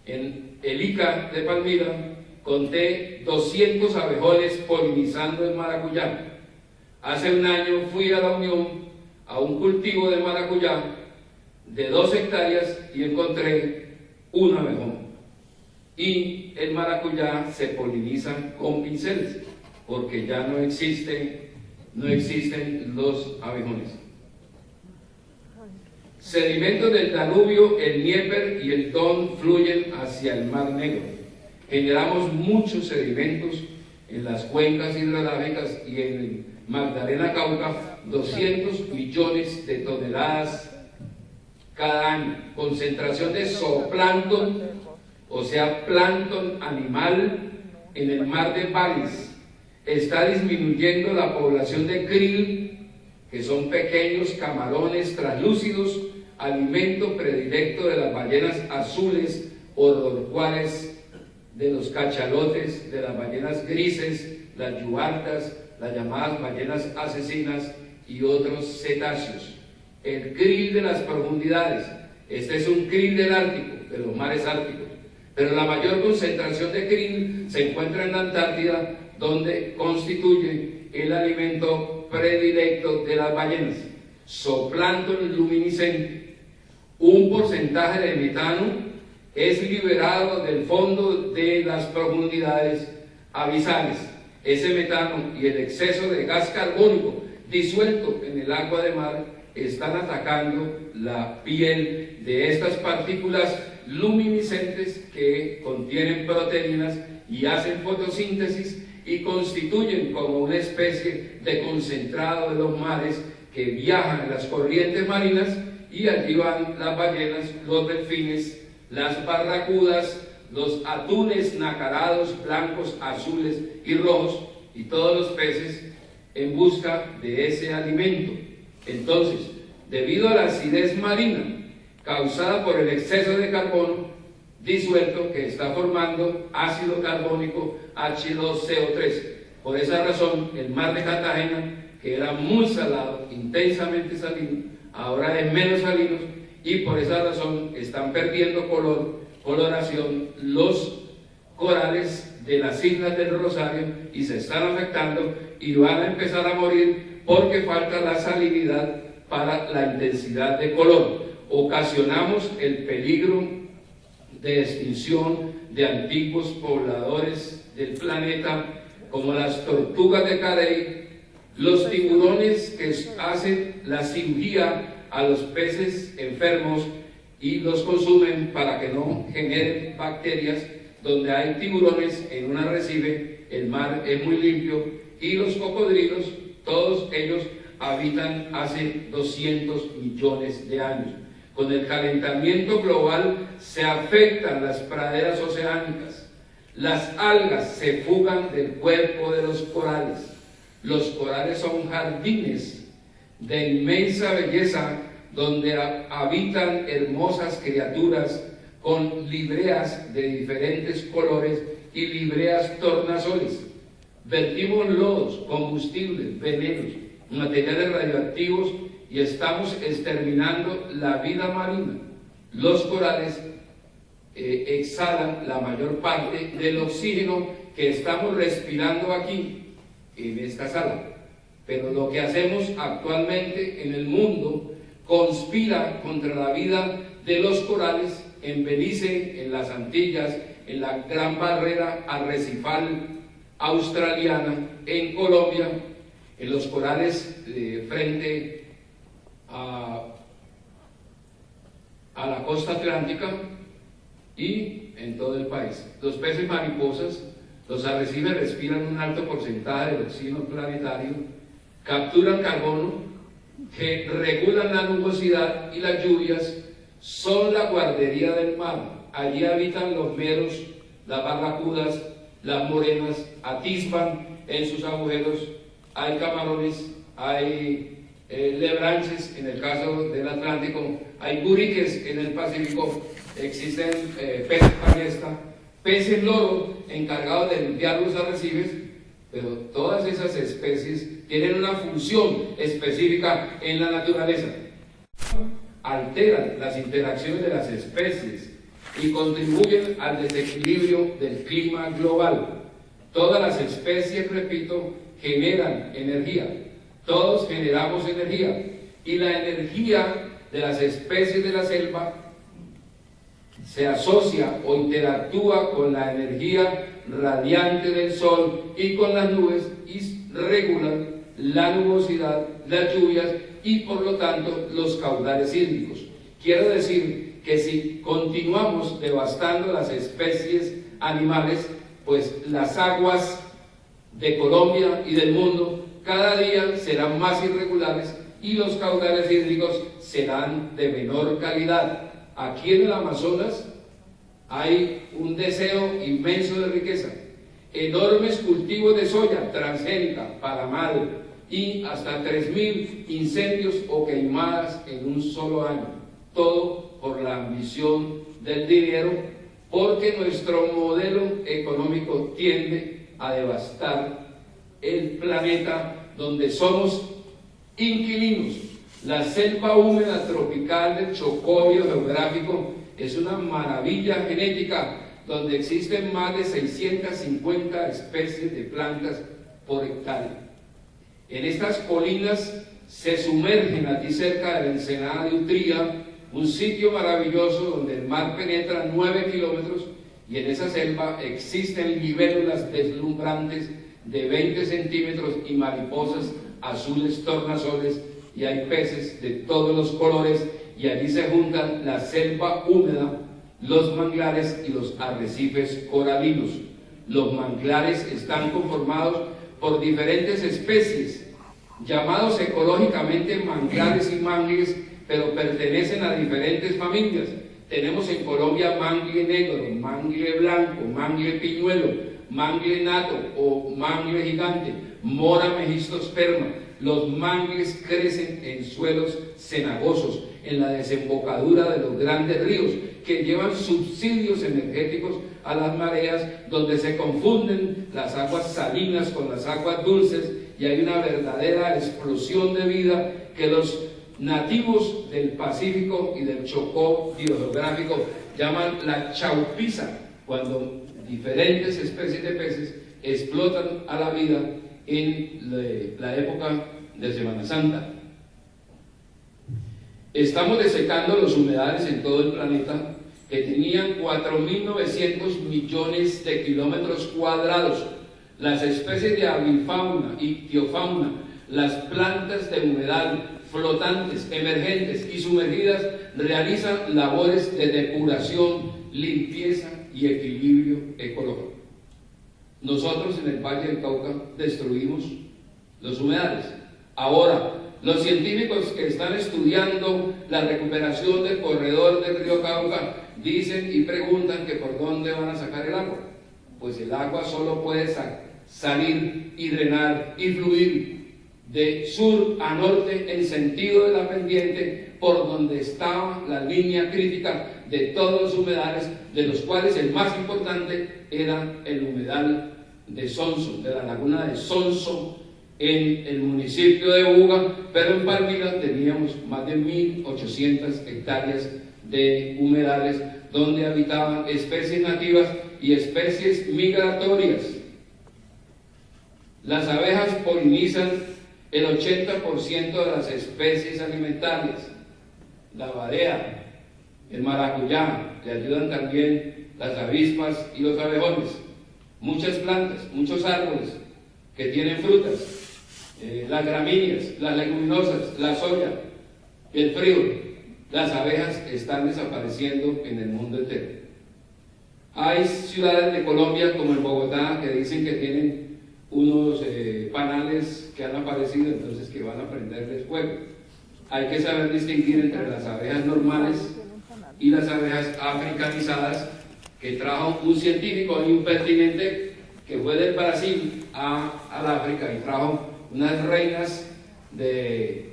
en el ICA de Palmira, conté 200 abejones polinizando el maracuyá. Hace un año fui a la Unión a un cultivo de maracuyá de 2 hectáreas y encontré un abejón. Y el maracuyá se poliniza con pinceles, porque ya no existen los abejones. Sedimentos del Danubio, el Dnieper y el Don fluyen hacia el Mar Negro. Generamos muchos sedimentos en las cuencas hidrográficas y en el Magdalena Cauca, 200 millones de toneladas cada año. Concentración de zooplancton, o sea, plancton animal en el mar de Barents. Está disminuyendo la población de krill, que son pequeños camarones translúcidos, alimento predilecto de las ballenas azules o rorcuales, de los cachalotes, de las ballenas grises, las yubartas, las llamadas ballenas asesinas y otros cetáceos. El krill de las profundidades, este es un krill del Ártico, de los mares árticos, pero la mayor concentración de krill se encuentra en la Antártida, donde constituye el alimento predilecto de las ballenas. Zooplancton luminiscente. Un porcentaje de metano es liberado del fondo de las profundidades abisales. Ese metano y el exceso de gas carbónico disuelto en el agua de mar están atacando la piel de estas partículas luminiscentes que contienen proteínas y hacen fotosíntesis y constituyen como una especie de concentrado de los mares que viajan en las corrientes marinas, y allí van las ballenas, los delfines, las barracudas, los atunes nacarados, blancos, azules y rojos, y todos los peces en busca de ese alimento. Entonces, debido a la acidez marina causada por el exceso de carbono disuelto que está formando ácido carbónico H2CO3, por esa razón el mar de Cartagena, que era muy salado, intensamente salino, ahora es menos salino, y por esa razón están perdiendo coloración los corales de las islas del Rosario y se están afectando y van a empezar a morir porque falta la salinidad para la intensidad de color. Ocasionamos el peligro de extinción de antiguos pobladores del planeta como las tortugas de Carey, los tiburones que hacen la cirugía a los peces enfermos y los consumen para que no generen bacterias. Donde hay tiburones en un arrecife, el mar es muy limpio, y los cocodrilos, todos ellos habitan hace 200 millones de años. Con el calentamiento global se afectan las praderas oceánicas, las algas se fugan del cuerpo de los corales. Los corales son jardines de inmensa belleza donde habitan hermosas criaturas con libreas de diferentes colores y libreas tornasoles. Vertimos lodos, combustibles, venenos, materiales radioactivos y estamos exterminando la vida marina. Los corales exhalan la mayor parte del oxígeno que estamos respirando aquí, en esta sala. Pero lo que hacemos actualmente en el mundo conspira contra la vida de los corales en Belice, en las Antillas, en la Gran Barrera Arrecifal australiana, en Colombia, en los corales frente a la costa atlántica y en todo el país. Los peces mariposas, los arrecifes respiran un alto porcentaje del oxígeno planetario, capturan carbono, que regulan la nubosidad y las lluvias, son la guardería del mar. Allí habitan los meros, las barracudas, las morenas, atisban en sus agujeros, hay camarones, hay lebranches en el caso del Atlántico, hay buriques en el Pacífico, existen peces ballesta, peces loro encargados de limpiar los arrecifes, pero todas esas especies tienen una función específica en la naturaleza. Alteran las interacciones de las especies y contribuyen al desequilibrio del clima global. Todas las especies, repito, generan energía. Todos generamos energía. Y la energía de las especies de la selva se asocia o interactúa con la energía radiante del sol y con las nubes y regulan la nubosidad, las lluvias y por lo tanto los caudales hídricos. Quiero decir que si continuamos devastando las especies animales, pues las aguas de Colombia y del mundo cada día serán más irregulares y los caudales hídricos serán de menor calidad. Aquí en el Amazonas hay un deseo inmenso de riqueza, enormes cultivos de soya transgénica para mal y hasta 3.000 incendios o quemadas en un solo año. Todo por la ambición del dinero, porque nuestro modelo económico tiende a devastar el planeta donde somos inquilinos. La selva húmeda tropical del Chocó geográfico es una maravilla genética donde existen más de 650 especies de plantas por hectárea. En estas colinas se sumergen aquí cerca de la ensenada de Utría, un sitio maravilloso donde el mar penetra 9 kilómetros y en esa selva existen libélulas deslumbrantes de 20 centímetros y mariposas azules tornasoles y hay peces de todos los colores y allí se juntan la selva húmeda, los manglares y los arrecifes coralinos. Los manglares están conformados por diferentes especies, llamados ecológicamente manglares y mangles, pero pertenecen a diferentes familias. Tenemos en Colombia mangle negro, mangle blanco, mangle piñuelo, mangle nato o mangle gigante, mora megistosperma. Los mangles crecen en suelos cenagosos, en la desembocadura de los grandes ríos, que llevan subsidios energéticos a las mareas, donde se confunden las aguas salinas con las aguas dulces, y hay una verdadera explosión de vida que los nativos del Pacífico y del Chocó hidrográfico llaman la chaupiza, cuando diferentes especies de peces explotan a la vida en la época de Semana Santa. Estamos desecando los humedales en todo el planeta, que tenían 4.900 millones de kilómetros cuadrados. Las especies de avifauna y ictiofauna, las plantas de humedal flotantes, emergentes y sumergidas, realizan labores de depuración, limpieza y equilibrio ecológico. Nosotros en el Valle del Cauca destruimos los humedales. Ahora, los científicos que están estudiando la recuperación del corredor del río Cauca dicen y preguntan que por dónde van a sacar el agua. Pues el agua solo puede salir y drenar y fluir de sur a norte en sentido de la pendiente, por donde estaba la línea crítica de todos los humedales, de los cuales el más importante era el humedal de Sonso, de la laguna de Sonso, en el municipio de Buga, pero en Palmira teníamos más de 1.800 hectáreas de humedales donde habitaban especies nativas y especies migratorias. Las abejas polinizan el 80% de las especies alimentarias. La badea, el maracuyá, le ayudan también las avispas y los abejones. Muchas plantas, muchos árboles que tienen frutas, las gramíneas, las leguminosas, la soya, el frijol. Las abejas están desapareciendo en el mundo entero. Hay ciudades de Colombia como en Bogotá que dicen que tienen unos panales que han aparecido, entonces que van a prenderles fuego. Hay que saber distinguir entre las abejas normales y las abejas africanizadas que trajo un científico impertinente que fue del Brasil al África y trajo unas reinas de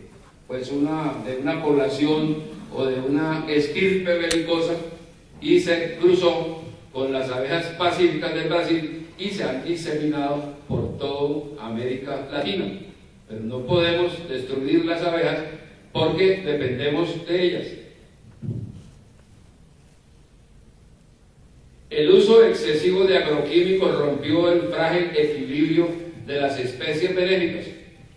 una población o de una estirpe belicosa y se cruzó con las abejas pacíficas del Brasil y se han diseminado por toda América Latina. Pero no podemos destruir las abejas porque dependemos de ellas. El uso excesivo de agroquímicos rompió el frágil equilibrio de las especies benéficas,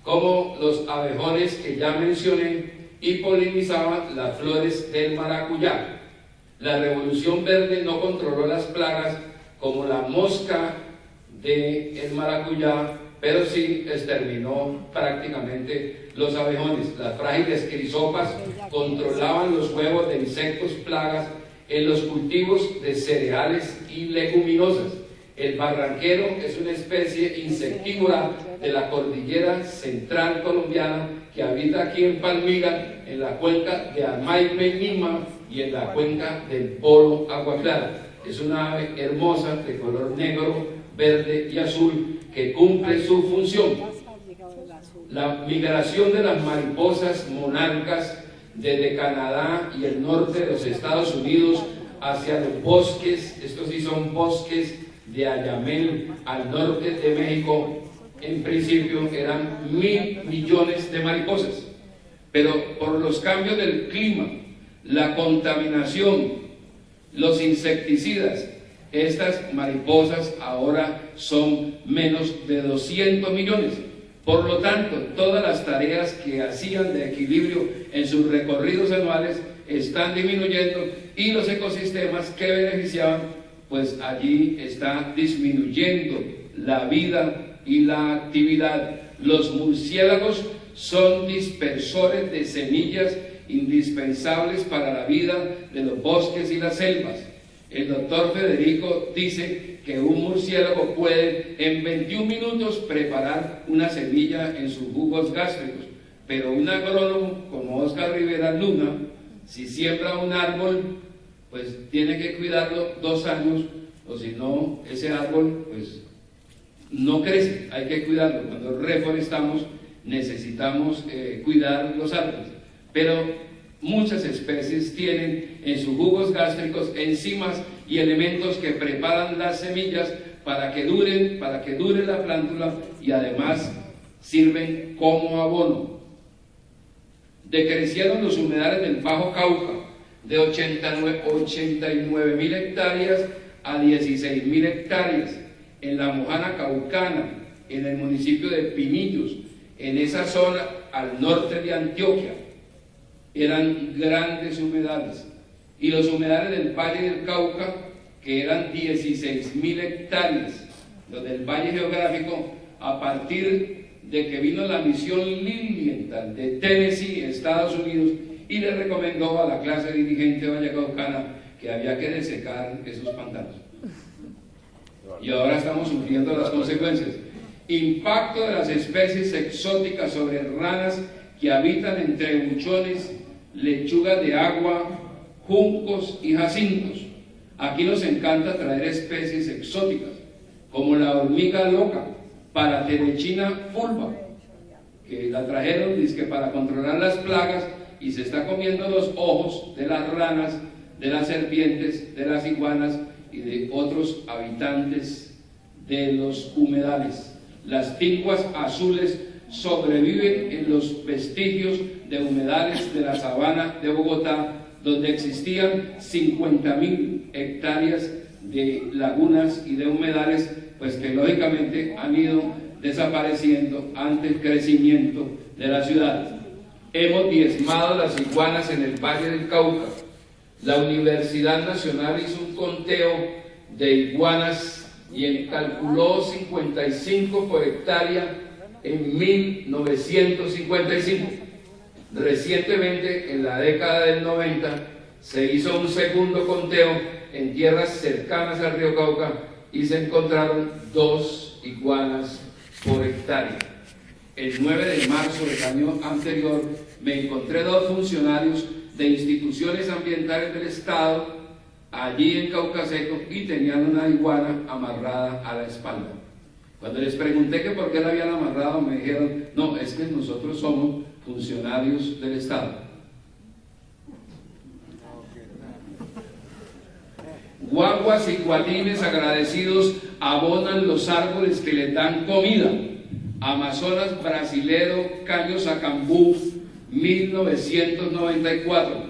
como los abejones que ya mencioné, y polinizaban las flores del maracuyá. La revolución verde no controló las plagas como la mosca del maracuyá, pero sí exterminó prácticamente los abejones. Las frágiles crisopas controlaban los huevos de insectos plagas en los cultivos de cereales y leguminosas. El barranquero es una especie insectívora de la cordillera central colombiana que habita aquí en Palmira, en la cuenca de Amaime, Lima y en la cuenca del Polo Agua Clara. Es una ave hermosa de color negro, verde y azul que cumple su función. La migración de las mariposas monarcas desde Canadá y el norte de los Estados Unidos hacia los bosques, estos sí son bosques de Ayamel al norte de México, en principio eran 1.000 millones de mariposas, pero por los cambios del clima, la contaminación, los insecticidas, estas mariposas ahora son menos de 200 millones. Por lo tanto, todas las tareas que hacían de equilibrio en sus recorridos anuales están disminuyendo y los ecosistemas que beneficiaban, pues allí está disminuyendo la vida y la actividad. Los murciélagos son dispersores de semillas indispensables para la vida de los bosques y las selvas. El doctor Federico dice que un murciélago puede en 21 minutos preparar una semilla en sus jugos gástricos, pero un agrónomo como Oscar Rivera Luna, si siembra un árbol pues tiene que cuidarlo 2 años, o si no, ese árbol pues no crece, hay que cuidarlo. Cuando reforestamos necesitamos cuidar los árboles, pero muchas especies tienen en sus jugos gástricos enzimas y elementos que preparan las semillas para que dure la plántula, y además sirven como abono. Decrecieron los humedales del Bajo Cauca de 89.000 hectáreas a 16.000 hectáreas. En la Mojana Caucana, en el municipio de Pinillos, en esa zona al norte de Antioquia, eran grandes humedales. Y los humedales del Valle del Cauca, que eran 16.000 hectáreas. Los del Valle Geográfico, a partir de que vino la misión Lilienthal de Tennessee, Estados Unidos, y le recomendó a la clase dirigente vallecaucana que había que desecar esos pantanos. Y ahora estamos sufriendo las consecuencias. Impacto de las especies exóticas sobre ranas que habitan entre buchones, lechugas de agua, juncos y jacintos. Aquí nos encanta traer especies exóticas, como la hormiga loca, Paraterechina fulva, que la trajeron dizque para controlar las plagas, y se está comiendo los ojos de las ranas, de las serpientes, de las iguanas y de otros habitantes de los humedales. Las tinguas azules sobreviven en los vestigios de humedales de la sabana de Bogotá, donde existían 50.000 hectáreas de lagunas y de humedales, pues que lógicamente han ido desapareciendo ante el crecimiento de la ciudad. Hemos diezmado las iguanas en el Valle del Cauca. La Universidad Nacional hizo un conteo de iguanas y calculó 55 por hectárea en 1955. Recientemente, en la década del 90, se hizo un segundo conteo en tierras cercanas al río Cauca y se encontraron 2 iguanas por hectárea. El 9 de marzo del año anterior me encontré 2 funcionarios de instituciones ambientales del Estado allí en Cauca Seco y tenían una iguana amarrada a la espalda. Cuando les pregunté que por qué la habían amarrado, me dijeron: no, es que nosotros somos funcionarios del Estado. Guaguas y cuatrines agradecidos abonan los árboles que les dan comida. Amazonas brasilero, Cayo Sacambú, 1994.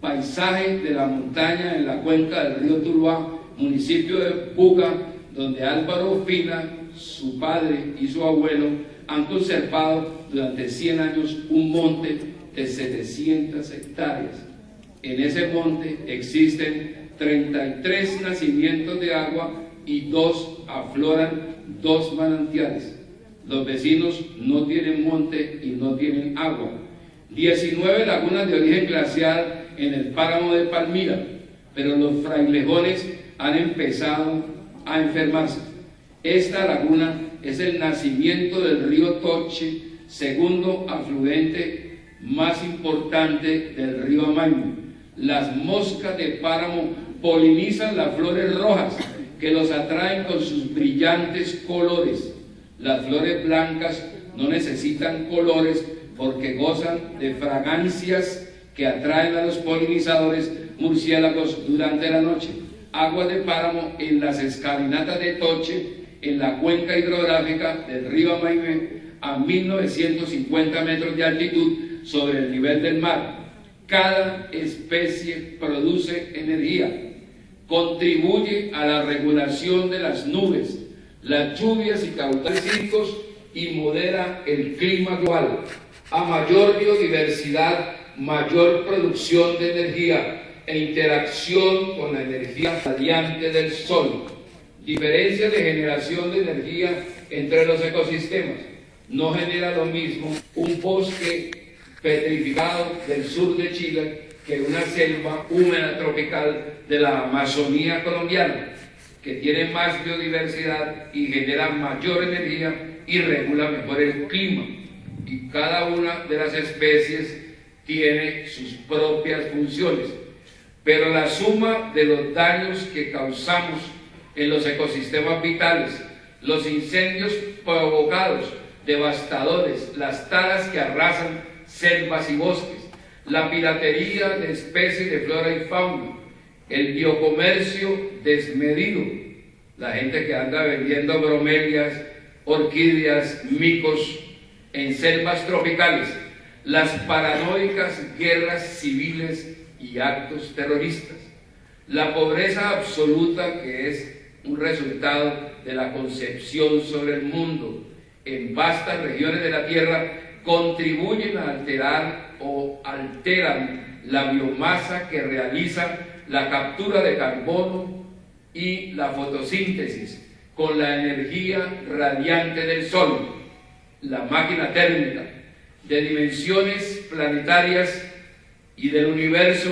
Paisaje de la montaña en la cuenca del río Tuluá, municipio de Buga, donde Álvaro Ospina, su padre y su abuelo han conservado durante 100 años un monte de 700 hectáreas. En ese monte existen 33 nacimientos de agua y afloran 2 manantiales. Los vecinos no tienen monte y no tienen agua. 19 lagunas de origen glacial en el páramo de Palmira, pero los frailejones han empezado a enfermarse. Esta laguna es el nacimiento del río Toche, segundo afluente más importante del río Amaime. Las moscas de páramo polinizan las flores rojas que los atraen con sus brillantes colores. Las flores blancas no necesitan colores porque gozan de fragancias que atraen a los polinizadores murciélagos durante la noche. Agua de páramo en las escalinatas de Toche, en la cuenca hidrográfica del río Amaime, a 1950 metros de altitud sobre el nivel del mar. Cada especie produce energía, contribuye a la regulación de las nubes, las lluvias y caudales hídricos y modera el clima global. A mayor biodiversidad, mayor producción de energía e interacción con la energía radiante del sol. Diferencia de generación de energía entre los ecosistemas. No genera lo mismo un bosque petrificado del sur de Chile que una selva húmeda tropical de la Amazonía colombiana, que tiene más biodiversidad y genera mayor energía y regula mejor el clima. Y cada una de las especies tiene sus propias funciones. pero la suma de los daños que causamos en los ecosistemas vitales, los incendios provocados, devastadores, las talas que arrasan selvas y bosques, la piratería de especies de flora y fauna, el biocomercio desmedido, la gente que anda vendiendo bromelias, orquídeas, micos en selvas tropicales, las paranoicas guerras civiles y actos terroristas, la pobreza absoluta que es un resultado de la concepción sobre el mundo en vastas regiones de la Tierra, contribuyen a alterar o alteran la biomasa que realiza la captura de carbono y la fotosíntesis con la energía radiante del Sol, la máquina térmica de dimensiones planetarias y del universo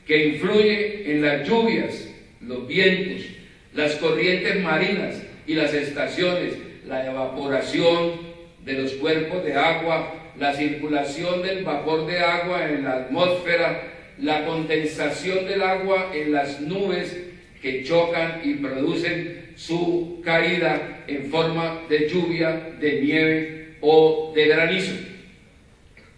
que influye en las lluvias, los vientos, las corrientes marinas y las estaciones, la evaporación de los cuerpos de agua, la circulación del vapor de agua en la atmósfera, la condensación del agua en las nubes que chocan y producen su caída en forma de lluvia, de nieve o de granizo.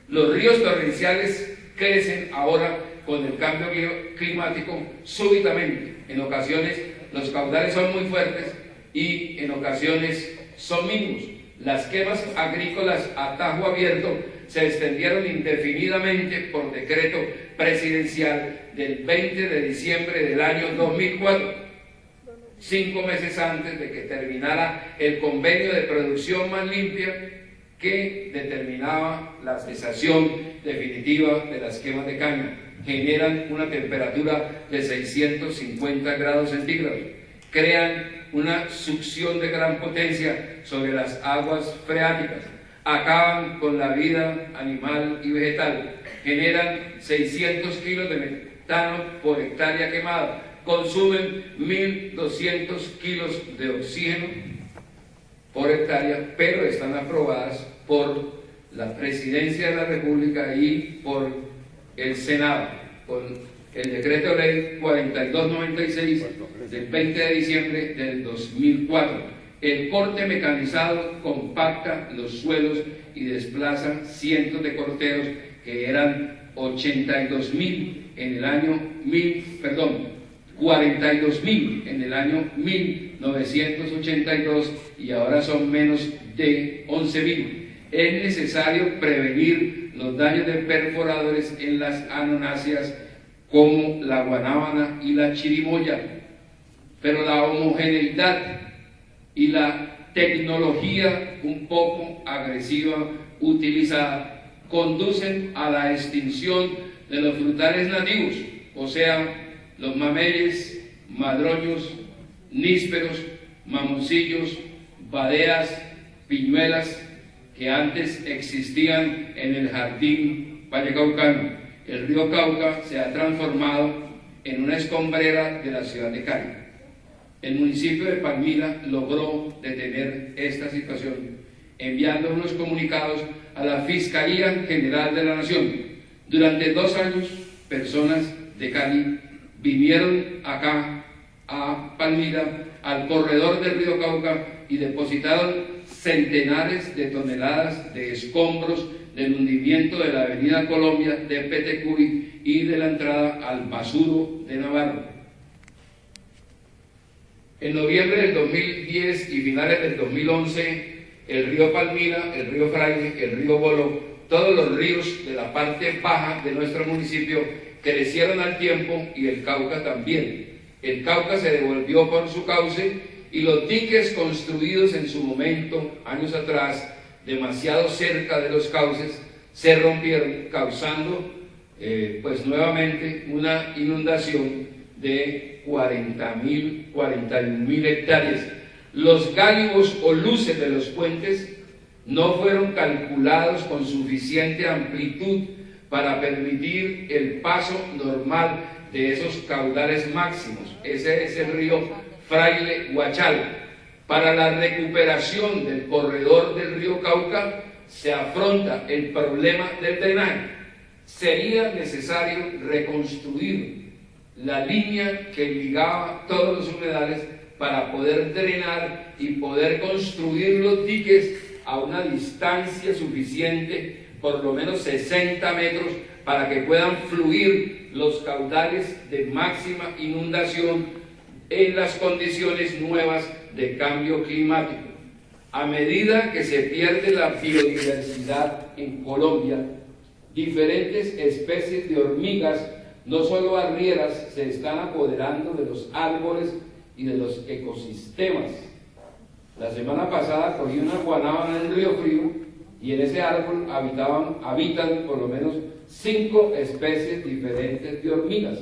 Los ríos torrenciales crecen ahora con el cambio climático súbitamente. En ocasiones los caudales son muy fuertes y en ocasiones son mínimos. Las quemas agrícolas a tajo abierto se extendieron indefinidamente por decreto presidencial del 20 de diciembre del año 2004, 5 meses antes de que terminara el convenio de producción más limpia que determinaba la cesación definitiva de las quemas de caña. Generan una temperatura de 650 grados centígrados, crean una succión de gran potencia sobre las aguas freáticas, acaban con la vida animal y vegetal, generan 600 kilos de metano por hectárea quemada, consumen 1.200 kilos de oxígeno por hectárea, pero están aprobadas por la Presidencia de la República y por el Senado, con el decreto de ley 4296 del 20 de diciembre del 2004. El corte mecanizado compacta los suelos y desplaza cientos de corteros que eran 42.000 en el año 42.000 en el año 1982 y ahora son menos de 11.000. Es necesario prevenir los daños de perforadores en las anonáceas como la guanábana y la chirimoya, pero la homogeneidad y la tecnología un poco agresiva utilizada conducen a la extinción de los frutales nativos, o sea, los mameyes, madroños, nísperos, mamoncillos, badeas, piñuelas, que antes existían en el jardín vallecaucano. El río Cauca se ha transformado en una escombrera de la ciudad de Cali. El municipio de Palmira logró detener esta situación, enviando unos comunicados a la Fiscalía General de la Nación. Durante 2 años, personas de Cali vinieron acá a Palmira, al corredor del río Cauca, y depositaron centenares de toneladas de escombros del hundimiento de la avenida Colombia, de Petecuy y de la entrada al Basuro de Navarro. En noviembre del 2010 y finales del 2011, el río Palmira, el río Fraile, el río Bolo, todos los ríos de la parte baja de nuestro municipio crecieron al tiempo y el Cauca también. El Cauca se devolvió por su cauce y los diques construidos en su momento, años atrás, demasiado cerca de los cauces, se rompieron, causando pues nuevamente una inundación de 41.000 hectáreas. Los gálibos o luces de los puentes no fueron calculados con suficiente amplitud para permitir el paso normal de esos caudales máximos. Ese es el río Fraile Guachal. Para la recuperación del corredor del río Cauca se afronta el problema del drenaje. Sería necesario reconstruir la línea que ligaba todos los humedales para poder drenar y poder construir los diques a una distancia suficiente, por lo menos 60 metros, para que puedan fluir los caudales de máxima inundación en las condiciones nuevas de cambio climático. A medida que se pierde la biodiversidad en Colombia, diferentes especies de hormigas, no solo arrieras, se están apoderando de los árboles y de los ecosistemas. La semana pasada cogí una guanábana en el Río Frío y en ese árbol habitan por lo menos 5 especies diferentes de hormigas.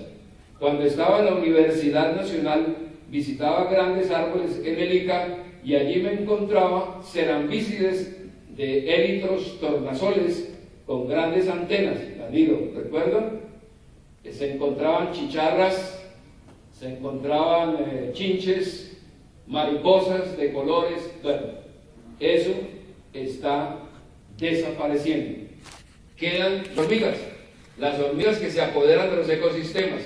Cuando estaba en la Universidad Nacional visitaba grandes árboles en el Ica y allí me encontraba cerambícides de élitros tornasoles con grandes antenas. Danilo, ¿recuerdan? Se encontraban chicharras, se encontraban chinches, mariposas de colores. Bueno, eso está desapareciendo. Quedan hormigas, las hormigas que se apoderan de los ecosistemas.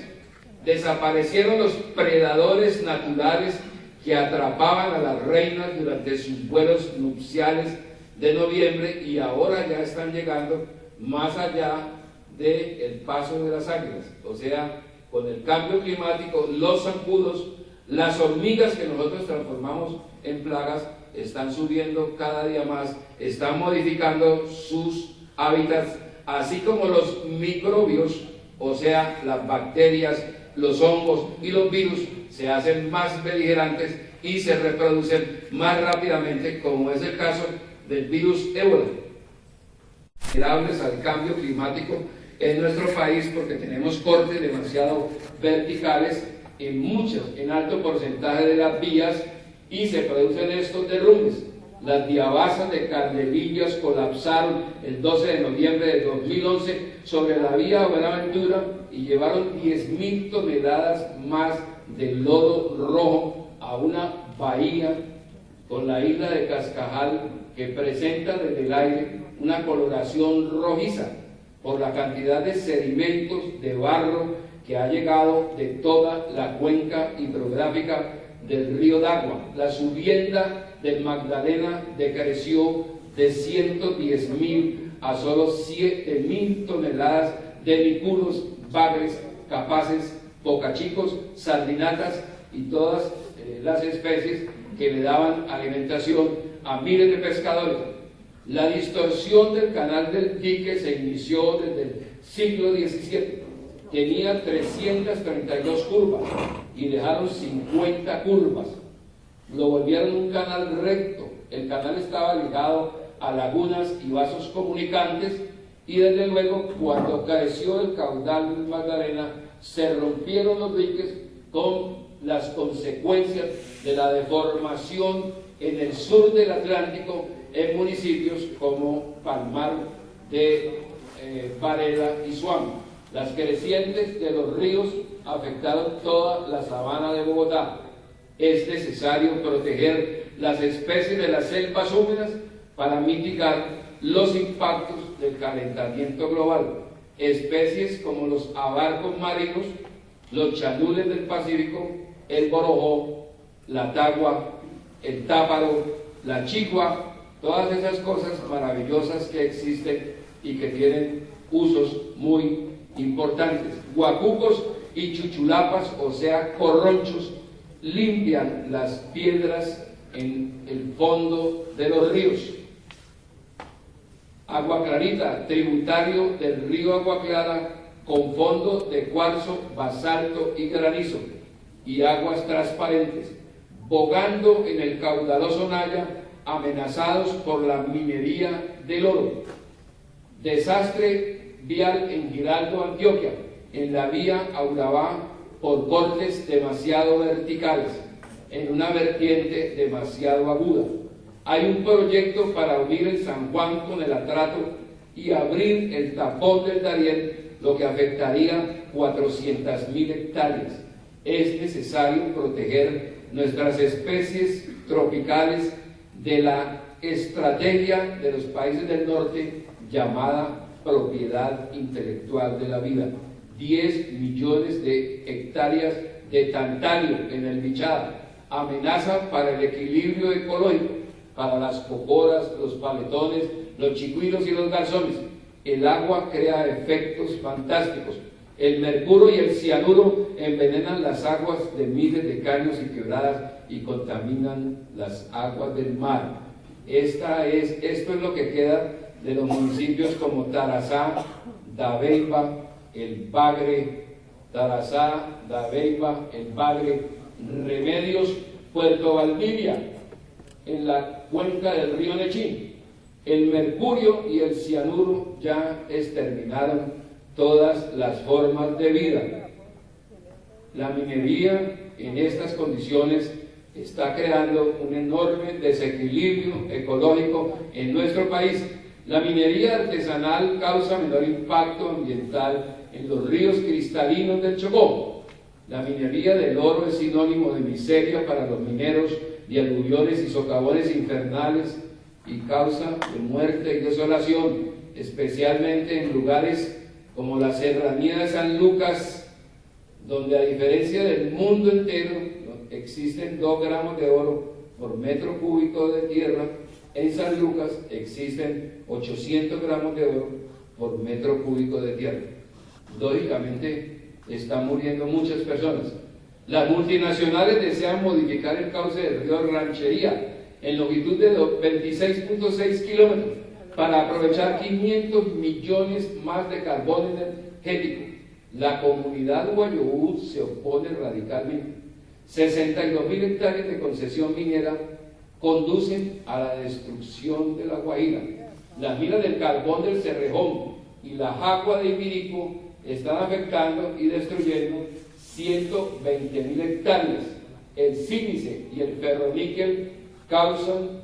Desaparecieron los predadores naturales que atrapaban a las reinas durante sus vuelos nupciales de noviembre y ahora ya están llegando más allá del paso de las águilas. O sea, con el cambio climático, los zancudos, las hormigas que nosotros transformamos en plagas, están subiendo cada día más, están modificando sus hábitats, así como los microbios, o sea, las bacterias, los hongos y los virus se hacen más beligerantes y se reproducen más rápidamente, como es el caso del virus ébola. Vulnerables al cambio climático en nuestro país porque tenemos cortes demasiado verticales en alto porcentaje de las vías y se producen estos derrumbes. Las diabasas de Cardelillas colapsaron el 12 de noviembre de 2011 sobre la vía Buenaventura y llevaron 10.000 toneladas más de lodo rojo a una bahía con la isla de Cascajal que presenta desde el aire una coloración rojiza por la cantidad de sedimentos de barro que ha llegado de toda la cuenca hidrográfica del río Dagua. La subienda del Magdalena decreció de 110.000 a solo 7.000 toneladas de micuros, bagres, capaces, bocachicos, sardinatas y todas las especies que le daban alimentación a miles de pescadores. La distorsión del canal del dique se inició desde el siglo XVII. Tenía 332 curvas y dejaron 50 curvas. Lo volvieron un canal recto. El canal estaba ligado a lagunas y vasos comunicantes y desde luego cuando creció el caudal del Magdalena se rompieron los diques con las consecuencias de la deformación en el sur del Atlántico en municipios como Palmar de Varela y Suam. Las crecientes de los ríos afectaron toda la sabana de Bogotá. Es necesario proteger las especies de las selvas húmedas para mitigar los impactos del calentamiento global. Especies como los abarcos marinos, los chalules del Pacífico, el borojó, la tagua, el táparo, la chigua, todas esas cosas maravillosas que existen y que tienen usos muy importantes. Guacucos y chuchulapas, o sea, corronchos, limpian las piedras en el fondo de los ríos. Agua Clarita, tributario del río Agua Clara, con fondo de cuarzo, basalto y granizo, y aguas transparentes, bogando en el caudaloso Naya, amenazados por la minería del oro. Desastre vial en Giraldo, Antioquia, en la vía a Urabá, por cortes demasiado verticales, en una vertiente demasiado aguda. Hay un proyecto para unir el San Juan con el Atrato y abrir el tapón del Darién, lo que afectaría 400.000 hectáreas. Es necesario proteger nuestras especies tropicales de la estrategia de los países del norte llamada propiedad intelectual de la vida. 10 millones de hectáreas de tantalio en el Bichada, amenaza para el equilibrio ecológico, para las cocoras, los paletones, los chicuilos y los garzones. El agua crea efectos fantásticos. El mercurio y el cianuro envenenan las aguas de miles de caños y quebradas y contaminan las aguas del mar. Esto es lo que queda de los municipios como Tarazá, Dabeiba, El Bagre, Tarazá, Dabeiba, El Bagre, Remedios, Puerto Valdivia, en la cuenca del río Nechí. El mercurio y el cianuro ya exterminaron todas las formas de vida. La minería en estas condiciones está creando un enorme desequilibrio ecológico en nuestro país. La minería artesanal causa menor impacto ambiental en los ríos cristalinos del Chocó. La minería del oro es sinónimo de miseria para los mineros, de aluviones y socavones infernales y causa de muerte y desolación, especialmente en lugares como la Serranía de San Lucas, donde a diferencia del mundo entero existen 2 gramos de oro por metro cúbico de tierra. En San Lucas existen 800 gramos de oro por metro cúbico de tierra. Lógicamente están muriendo muchas personas. Las multinacionales desean modificar el cauce del río Ranchería en longitud de 26.6 kilómetros para aprovechar 500 millones más de carbón energético. La comunidad Guayobú se opone radicalmente. 62.000 hectáreas de concesión minera conducen a la destrucción de la Guajira. Las minas del carbón del Cerrejón y la Jagua de Ibirico están afectando y destruyendo 120.000 hectáreas. El sílice y el ferroníquel causan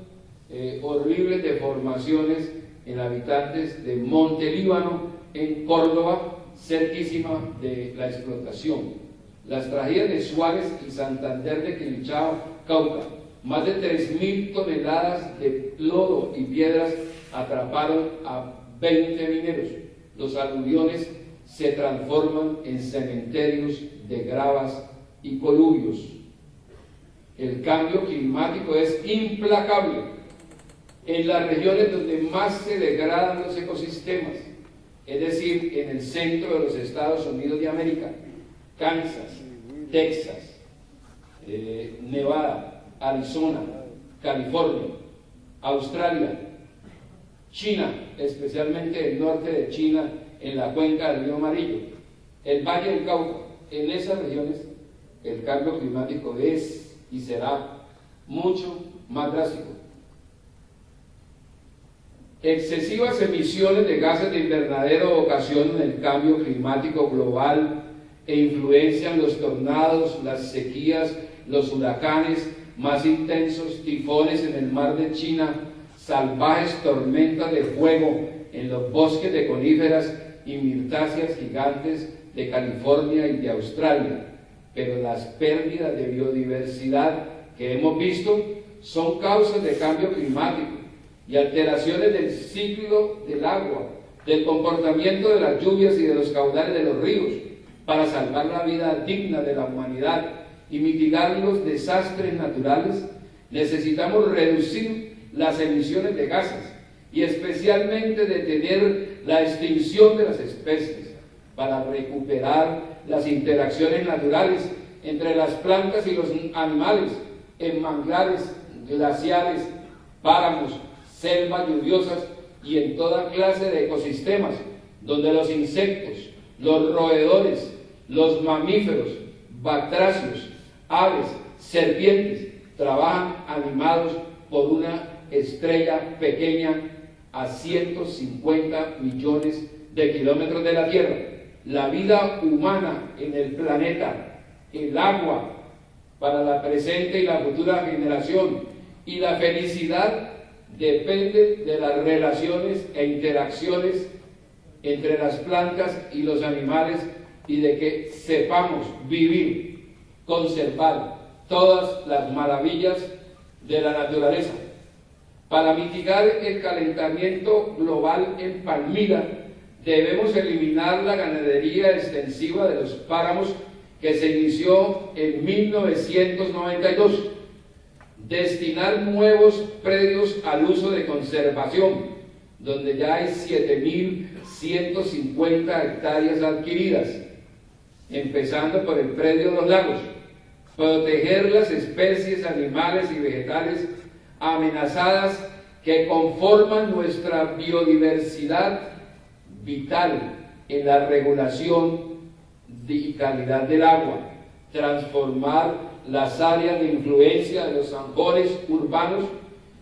horribles deformaciones en habitantes de Monte Líbano, en Córdoba, cerquísima de la explotación. Las tragedias de Suárez y Santander de Quilichao, Cauca, más de 3.000 toneladas de lodo y piedras atraparon a 20 mineros. Los aluviones se transforman en cementerios de gravas y coluvios. El cambio climático es implacable en las regiones donde más se degradan los ecosistemas, es decir, en el centro de los Estados Unidos de América, Kansas, Texas, Nevada, Arizona, California, Australia, China, especialmente el norte de China, en la cuenca del río Amarillo, el Valle del Cauca. En esas regiones el cambio climático es y será mucho más drástico. Excesivas emisiones de gases de invernadero ocasionan el cambio climático global e influencian los tornados, las sequías, los huracanes más intensos, tifones en el mar de China, salvajes tormentas de fuego en los bosques de coníferas y mirtáceas gigantes de California y de Australia. Pero las pérdidas de biodiversidad que hemos visto son causas de cambio climático y alteraciones del ciclo del agua, del comportamiento de las lluvias y de los caudales de los ríos. Para salvar la vida digna de la humanidad y mitigar los desastres naturales, necesitamos reducir las emisiones de gases y especialmente detener la extinción de las especies para recuperar las interacciones naturales entre las plantas y los animales en manglares, glaciares, páramos, selvas lluviosas y en toda clase de ecosistemas donde los insectos, los roedores, los mamíferos, batracios, aves, serpientes trabajan animados por una estrella pequeña a 150 millones de kilómetros de la Tierra. La vida humana en el planeta, el agua para la presente y la futura generación y la felicidad depende de las relaciones e interacciones entre las plantas y los animales y de que sepamos vivir, conservar todas las maravillas de la naturaleza. Para mitigar el calentamiento global en Palmira, Debemos eliminar la ganadería extensiva de los páramos que se inició en 1992, destinar nuevos predios al uso de conservación, donde ya hay 7.150 hectáreas adquiridas, empezando por el predio Los Lagos, proteger las especies animales y vegetales amenazadas que conforman nuestra biodiversidad vital en la regulación y calidad del agua, transformar las áreas de influencia de los zanjones urbanos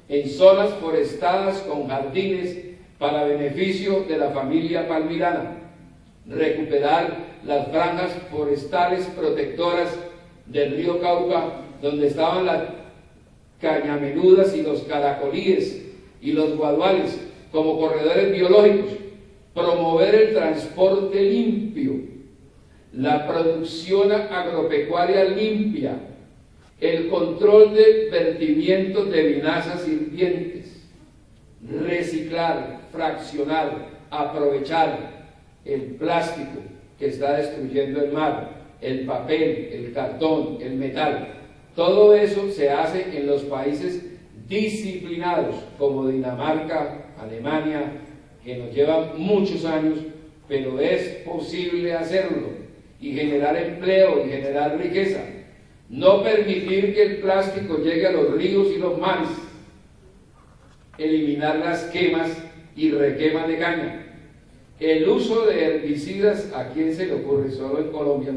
en zonas forestadas con jardines para beneficio de la familia palmirana, recuperar las franjas forestales protectoras del río Cauca, donde estaban las cañamenudas y los caracolíes y los guaduales como corredores biológicos, promover el transporte limpio, la producción agropecuaria limpia, el control de vertimientos de vinazas hirvientes, reciclar, fraccionar, aprovechar el plástico que está destruyendo el mar, el papel, el cartón, el metal. Todo eso se hace en los países disciplinados como Dinamarca, Alemania, que nos llevan muchos años, pero es posible hacerlo y generar empleo y generar riqueza. No permitir que el plástico llegue a los ríos y los mares, eliminar las quemas y requemas de caña. El uso de herbicidas, ¿a quién se le ocurre? Solo en Colombia.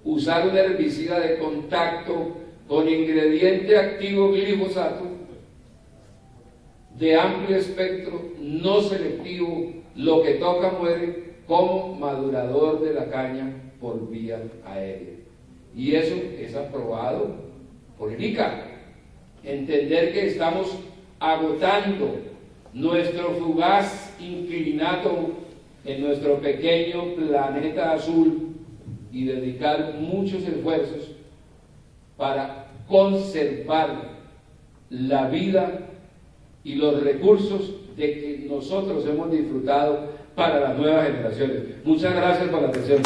Usar un herbicida de contacto con ingrediente activo glifosato de amplio espectro, no selectivo, lo que toca muere, como madurador de la caña por vía aérea. Y eso es aprobado por el ICA. Entender que estamos agotando nuestro fugaz inclinato en nuestro pequeño planeta azul y dedicar muchos esfuerzos para conservar la vida y los recursos de que nosotros hemos disfrutado para las nuevas generaciones. Muchas gracias por la atención.